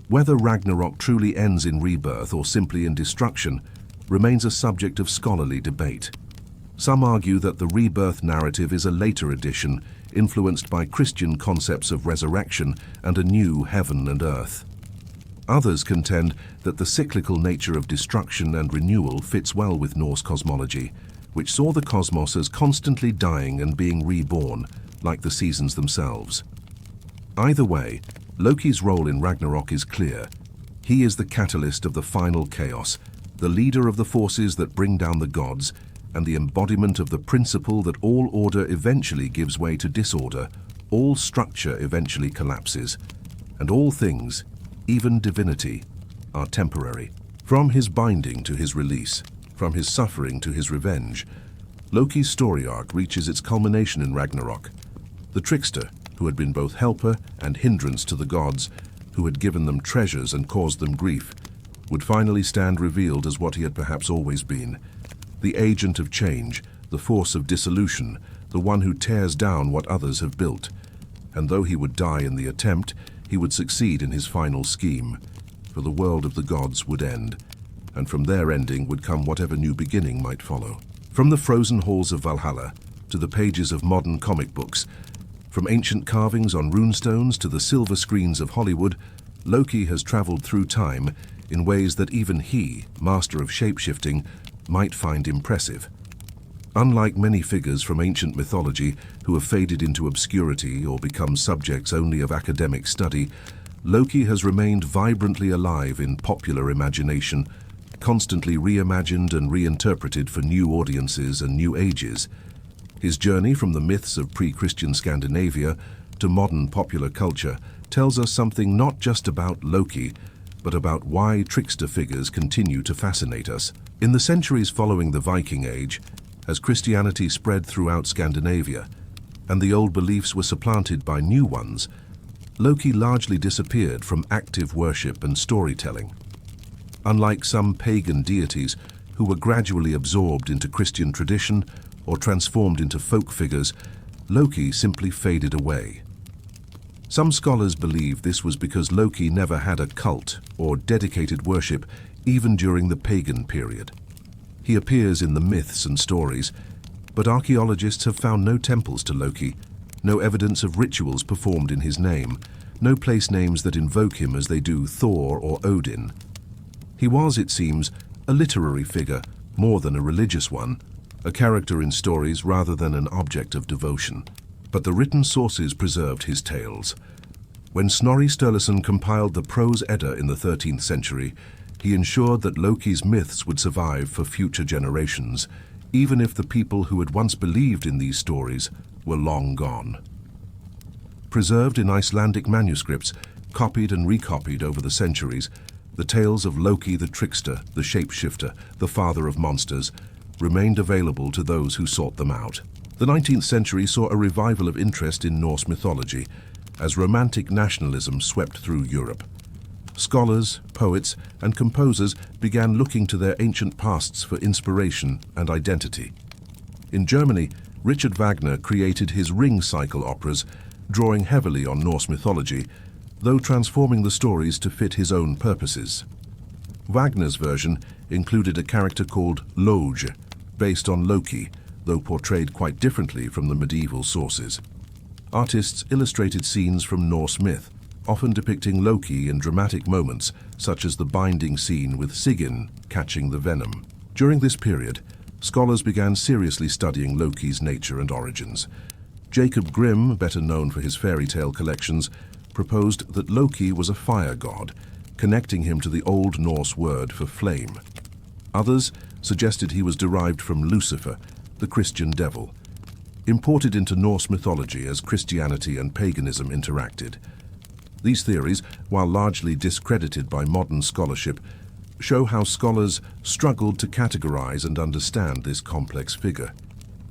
Whether Ragnarok truly ends in rebirth or simply in destruction remains a subject of scholarly debate. Some argue that the rebirth narrative is a later addition, influenced by Christian concepts of resurrection and a new heaven and earth. Others contend that the cyclical nature of destruction and renewal fits well with Norse cosmology, which saw the cosmos as constantly dying and being reborn, like the seasons themselves. Either way, Loki's role in Ragnarok is clear. He is the catalyst of the final chaos, the leader of the forces that bring down the gods, and the embodiment of the principle that all order eventually gives way to disorder, all structure eventually collapses, and all things, even divinity, are temporary. From his binding to his release, from his suffering to his revenge, Loki's story arc reaches its culmination in Ragnarok. The trickster, who had been both helper and hindrance to the gods, who had given them treasures and caused them grief, would finally stand revealed as what he had perhaps always been, the agent of change, the force of dissolution, the one who tears down what others have built. And though he would die in the attempt, he would succeed in his final scheme, for the world of the gods would end, and from their ending would come whatever new beginning might follow. From the frozen halls of Valhalla to the pages of modern comic books, from ancient carvings on runestones to the silver screens of Hollywood, Loki has traveled through time in ways that even he, master of shapeshifting, might find impressive. Unlike many figures from ancient mythology who have faded into obscurity or become subjects only of academic study, Loki has remained vibrantly alive in popular imagination, constantly reimagined and reinterpreted for new audiences and new ages. His journey from the myths of pre-Christian Scandinavia to modern popular culture tells us something not just about Loki, but about why trickster figures continue to fascinate us. In the centuries following the Viking Age, as Christianity spread throughout Scandinavia, and the old beliefs were supplanted by new ones, Loki largely disappeared from active worship and storytelling. Unlike some pagan deities who were gradually absorbed into Christian tradition or transformed into folk figures, Loki simply faded away. Some scholars believe this was because Loki never had a cult or dedicated worship even during the pagan period. He appears in the myths and stories, but archaeologists have found no temples to Loki, no evidence of rituals performed in his name, no place names that invoke him as they do Thor or Odin. He was, it seems, a literary figure more than a religious one, a character in stories rather than an object of devotion. But the written sources preserved his tales. When Snorri Sturluson compiled the Prose Edda in the 13th century, he ensured that Loki's myths would survive for future generations, even if the people who had once believed in these stories were long gone. Preserved in Icelandic manuscripts, copied and recopied over the centuries, the tales of Loki the trickster, the shapeshifter, the father of monsters, remained available to those who sought them out. The 19th century saw a revival of interest in Norse mythology, as romantic nationalism swept through Europe. Scholars, poets, and composers began looking to their ancient pasts for inspiration and identity. In Germany, Richard Wagner created his Ring cycle operas, drawing heavily on Norse mythology, though transforming the stories to fit his own purposes. Wagner's version included a character called Loge, based on Loki, though portrayed quite differently from the medieval sources. Artists illustrated scenes from Norse myth, often depicting Loki in dramatic moments, such as the binding scene with Sigyn catching the venom. During this period, scholars began seriously studying Loki's nature and origins. Jacob Grimm, better known for his fairy tale collections, proposed that Loki was a fire god, connecting him to the Old Norse word for flame. Others suggested he was derived from Lucifer, the Christian devil, imported into Norse mythology as Christianity and paganism interacted. These theories, while largely discredited by modern scholarship, show how scholars struggled to categorize and understand this complex figure.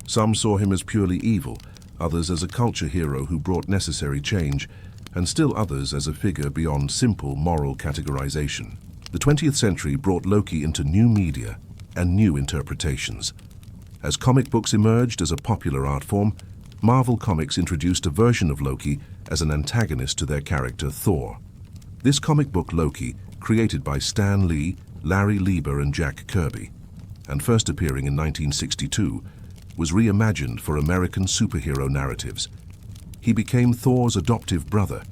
Some saw him as purely evil, others as a culture hero who brought necessary change, and still others as a figure beyond simple moral categorization. The 20th century brought Loki into new media and new interpretations. As comic books emerged as a popular art form, Marvel Comics introduced a version of Loki as an antagonist to their character Thor. This comic book Loki, created by Stan Lee, Larry Lieber and Jack Kirby, and first appearing in 1962, was reimagined for American superhero narratives. He became Thor's adoptive brother,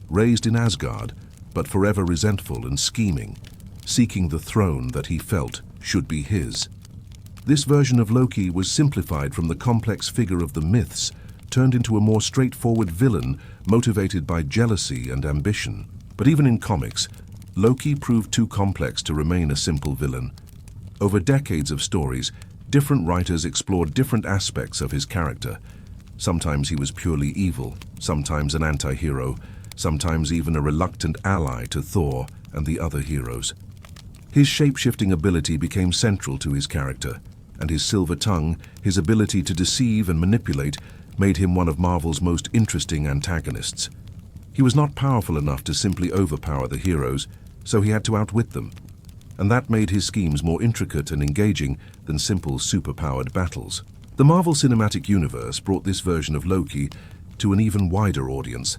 raised in Asgard, but forever resentful and scheming, seeking the throne that he felt should be his. This version of Loki was simplified from the complex figure of the myths, turned into a more straightforward villain motivated by jealousy and ambition. But even in comics, Loki proved too complex to remain a simple villain. Over decades of stories, different writers explored different aspects of his character. Sometimes he was purely evil, sometimes an anti-hero, sometimes even a reluctant ally to Thor and the other heroes. His shape-shifting ability became central to his character, and his silver tongue, his ability to deceive and manipulate, made him one of Marvel's most interesting antagonists. He was not powerful enough to simply overpower the heroes, so he had to outwit them. and that made his schemes more intricate and engaging than simple superpowered battles. The Marvel Cinematic Universe brought this version of Loki to an even wider audience.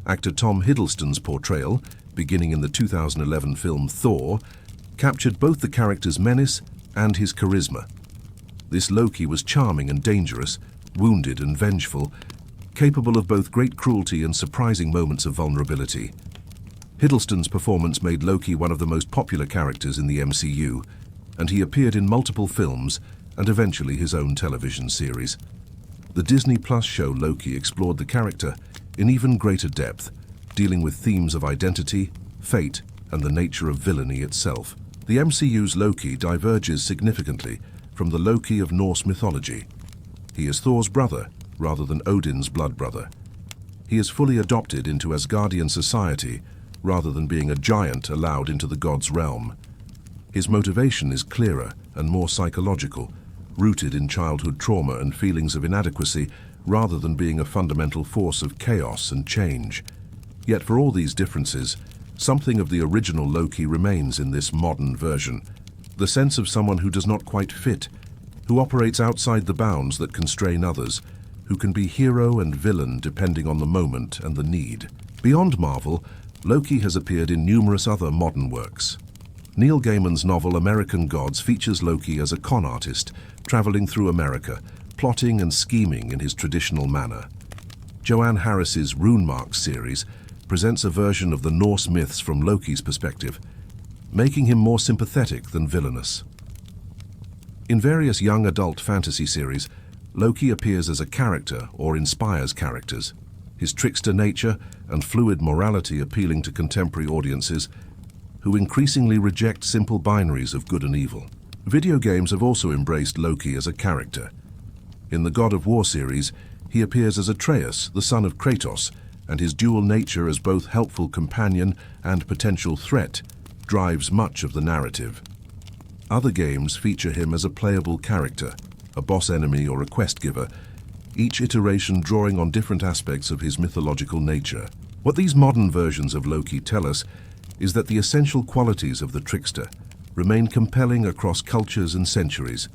Actor Tom Hiddleston's portrayal, beginning in the 2011 film Thor, captured both the character's menace and his charisma. This Loki was charming and dangerous, wounded and vengeful, capable of both great cruelty and surprising moments of vulnerability. Hiddleston's performance made Loki one of the most popular characters in the MCU, and he appeared in multiple films and eventually his own television series. The Disney Plus show Loki explored the character in even greater depth, dealing with themes of identity, fate, and the nature of villainy itself. The MCU's Loki diverges significantly from the Loki of Norse mythology. He is Thor's brother, rather than Odin's blood brother. He is fully adopted into Asgardian society, rather than being a giant allowed into the god's realm. His motivation is clearer and more psychological, rooted in childhood trauma and feelings of inadequacy, rather than being a fundamental force of chaos and change. Yet for all these differences, something of the original Loki remains in this modern version. The sense of someone who does not quite fit, who operates outside the bounds that constrain others, who can be hero and villain depending on the moment and the need. Beyond Marvel, Loki has appeared in numerous other modern works. Neil Gaiman's novel American Gods features Loki as a con artist, traveling through America, plotting and scheming in his traditional manner. Joanne Harris's Rune Marks series presents a version of the Norse myths from Loki's perspective, making him more sympathetic than villainous. In various young adult fantasy series, Loki appears as a character or inspires characters, his trickster nature and fluid morality appealing to contemporary audiences who increasingly reject simple binaries of good and evil. Video games have also embraced Loki as a character. In the God of War series, he appears as Atreus, the son of Kratos, and his dual nature as both helpful companion and potential threat drives much of the narrative. Other games feature him as a playable character, a boss enemy or a quest giver, each iteration drawing on different aspects of his mythological nature. What these modern versions of Loki tell us is that the essential qualities of the trickster remain compelling across cultures and centuries.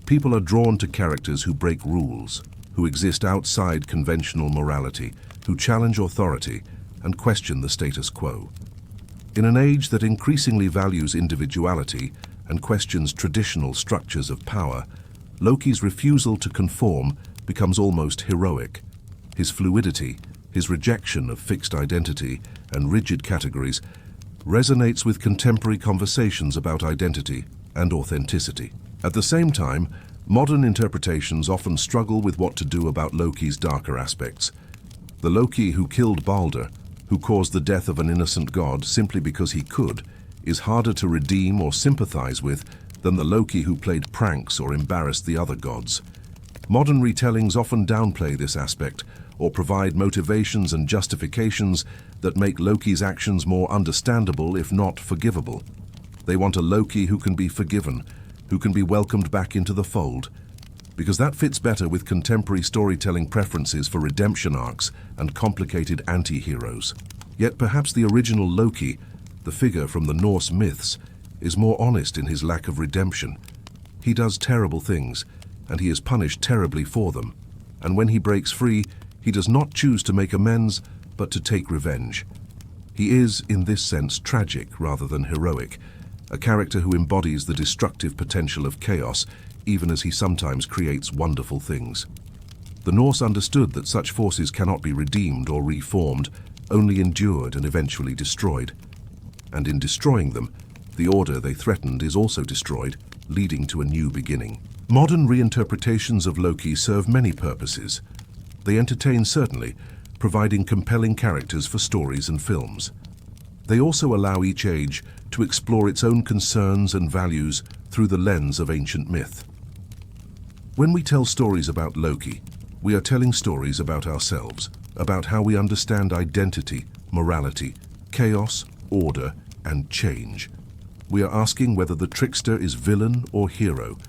People are drawn to characters who break rules, who exist outside conventional morality, who challenge authority and question the status quo. In an age that increasingly values individuality and questions traditional structures of power, Loki's refusal to conform becomes almost heroic. His fluidity, his rejection of fixed identity and rigid categories, resonates with contemporary conversations about identity and authenticity. At the same time, modern interpretations often struggle with what to do about Loki's darker aspects. The Loki who killed Baldr, who caused the death of an innocent god simply because he could, is harder to redeem or sympathize with than the Loki who played pranks or embarrassed the other gods. Modern retellings often downplay this aspect or provide motivations and justifications that make Loki's actions more understandable, if not forgivable. They want a Loki who can be forgiven, who can be welcomed back into the fold, because that fits better with contemporary storytelling preferences for redemption arcs and complicated anti-heroes. Yet perhaps the original Loki, the figure from the Norse myths, is more honest in his lack of redemption. He does terrible things, and he is punished terribly for them. And when he breaks free, he does not choose to make amends, but to take revenge. He is, in this sense, tragic rather than heroic, a character who embodies the destructive potential of chaos, even as he sometimes creates wonderful things. The Norse understood that such forces cannot be redeemed or reformed, only endured and eventually destroyed. And in destroying them, the order they threatened is also destroyed, leading to a new beginning. Modern reinterpretations of Loki serve many purposes. They entertain, certainly, providing compelling characters for stories and films. They also allow each age to explore its own concerns and values through the lens of ancient myth. When we tell stories about Loki, we are telling stories about ourselves, about how we understand identity, morality, chaos, order, and change. We are asking whether the trickster is villain or hero,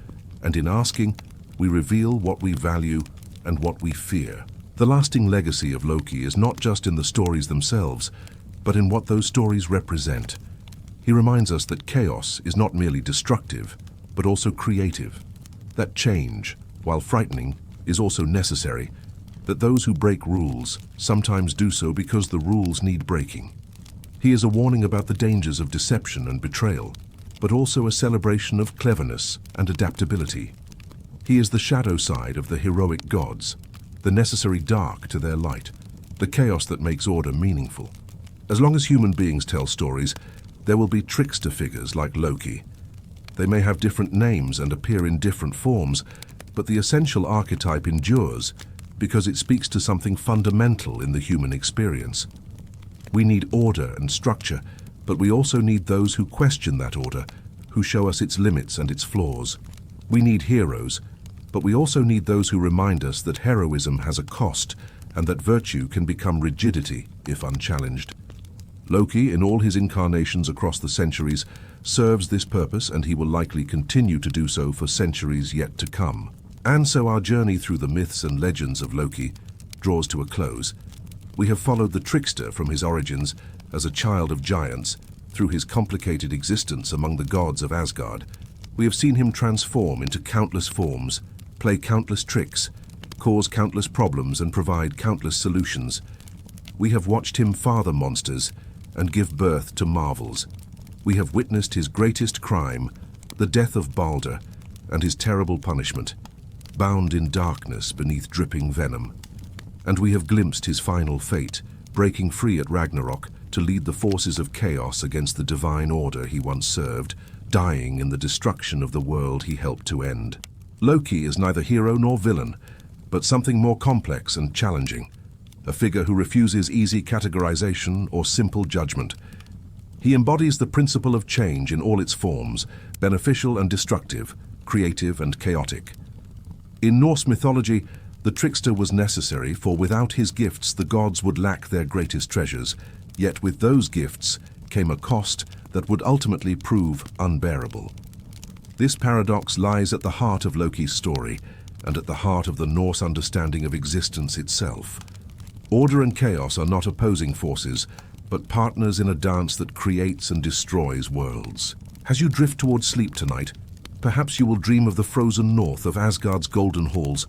and in asking, we reveal what we value and what we fear. The lasting legacy of Loki is not just in the stories themselves, but in what those stories represent. He reminds us that chaos is not merely destructive, but also creative. That change, while frightening, is also necessary. That those who break rules sometimes do so because the rules need breaking. He is a warning about the dangers of deception and betrayal, but also a celebration of cleverness and adaptability. He is the shadow side of the heroic gods, the necessary dark to their light, the chaos that makes order meaningful. As long as human beings tell stories, there will be trickster figures like Loki. They may have different names and appear in different forms, but the essential archetype endures because it speaks to something fundamental in the human experience. We need order and structure, but we also need those who question that order, who show us its limits and its flaws. We need heroes, but we also need those who remind us that heroism has a cost and that virtue can become rigidity if unchallenged. Loki, in all his incarnations across the centuries, serves this purpose, and he will likely continue to do so for centuries yet to come. And so our journey through the myths and legends of Loki draws to a close. We have followed the trickster from his origins as a child of giants through his complicated existence among the gods of Asgard. We have seen him transform into countless forms, play countless tricks, cause countless problems and provide countless solutions. We have watched him father monsters and give birth to marvels. We have witnessed his greatest crime, the death of Baldr, and his terrible punishment, bound in darkness beneath dripping venom. And we have glimpsed his final fate, breaking free at Ragnarok to lead the forces of chaos against the divine order he once served, dying in the destruction of the world he helped to end. Loki is neither hero nor villain, but something more complex and challenging, a figure who refuses easy categorization or simple judgment. He embodies the principle of change in all its forms, beneficial and destructive, creative and chaotic. In Norse mythology, the trickster was necessary, for without his gifts the gods would lack their greatest treasures, yet with those gifts came a cost that would ultimately prove unbearable. This paradox lies at the heart of Loki's story, and at the heart of the Norse understanding of existence itself. Order and chaos are not opposing forces, but partners in a dance that creates and destroys worlds. As you drift towards sleep tonight, perhaps you will dream of the frozen north, of Asgard's golden halls,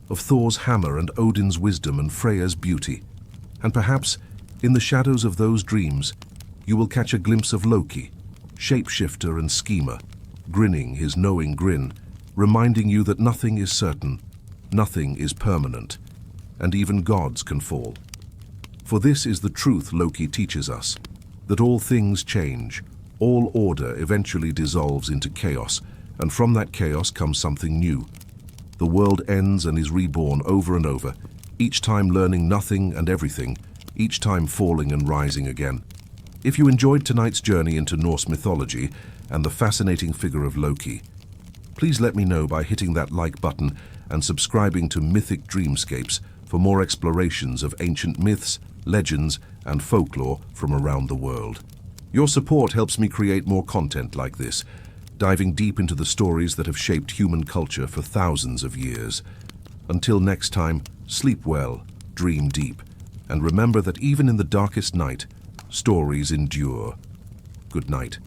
of Thor's hammer and Odin's wisdom and Freya's beauty. And perhaps, in the shadows of those dreams, you will catch a glimpse of Loki, shapeshifter and schemer, grinning his knowing grin, reminding you that nothing is certain, nothing is permanent, and even gods can fall. For this is the truth Loki teaches us, that all things change, all order eventually dissolves into chaos, and from that chaos comes something new. The world ends and is reborn over and over, each time learning nothing and everything, each time falling and rising again. If you enjoyed tonight's journey into Norse mythology and the fascinating figure of Loki, please let me know by hitting that like button and subscribing to Mythic Dreamscapes for more explorations of ancient myths, legends, and folklore from around the world. Your support helps me create more content like this, diving deep into the stories that have shaped human culture for thousands of years. Until next time, sleep well, dream deep, and remember that even in the darkest night, stories endure. Good night.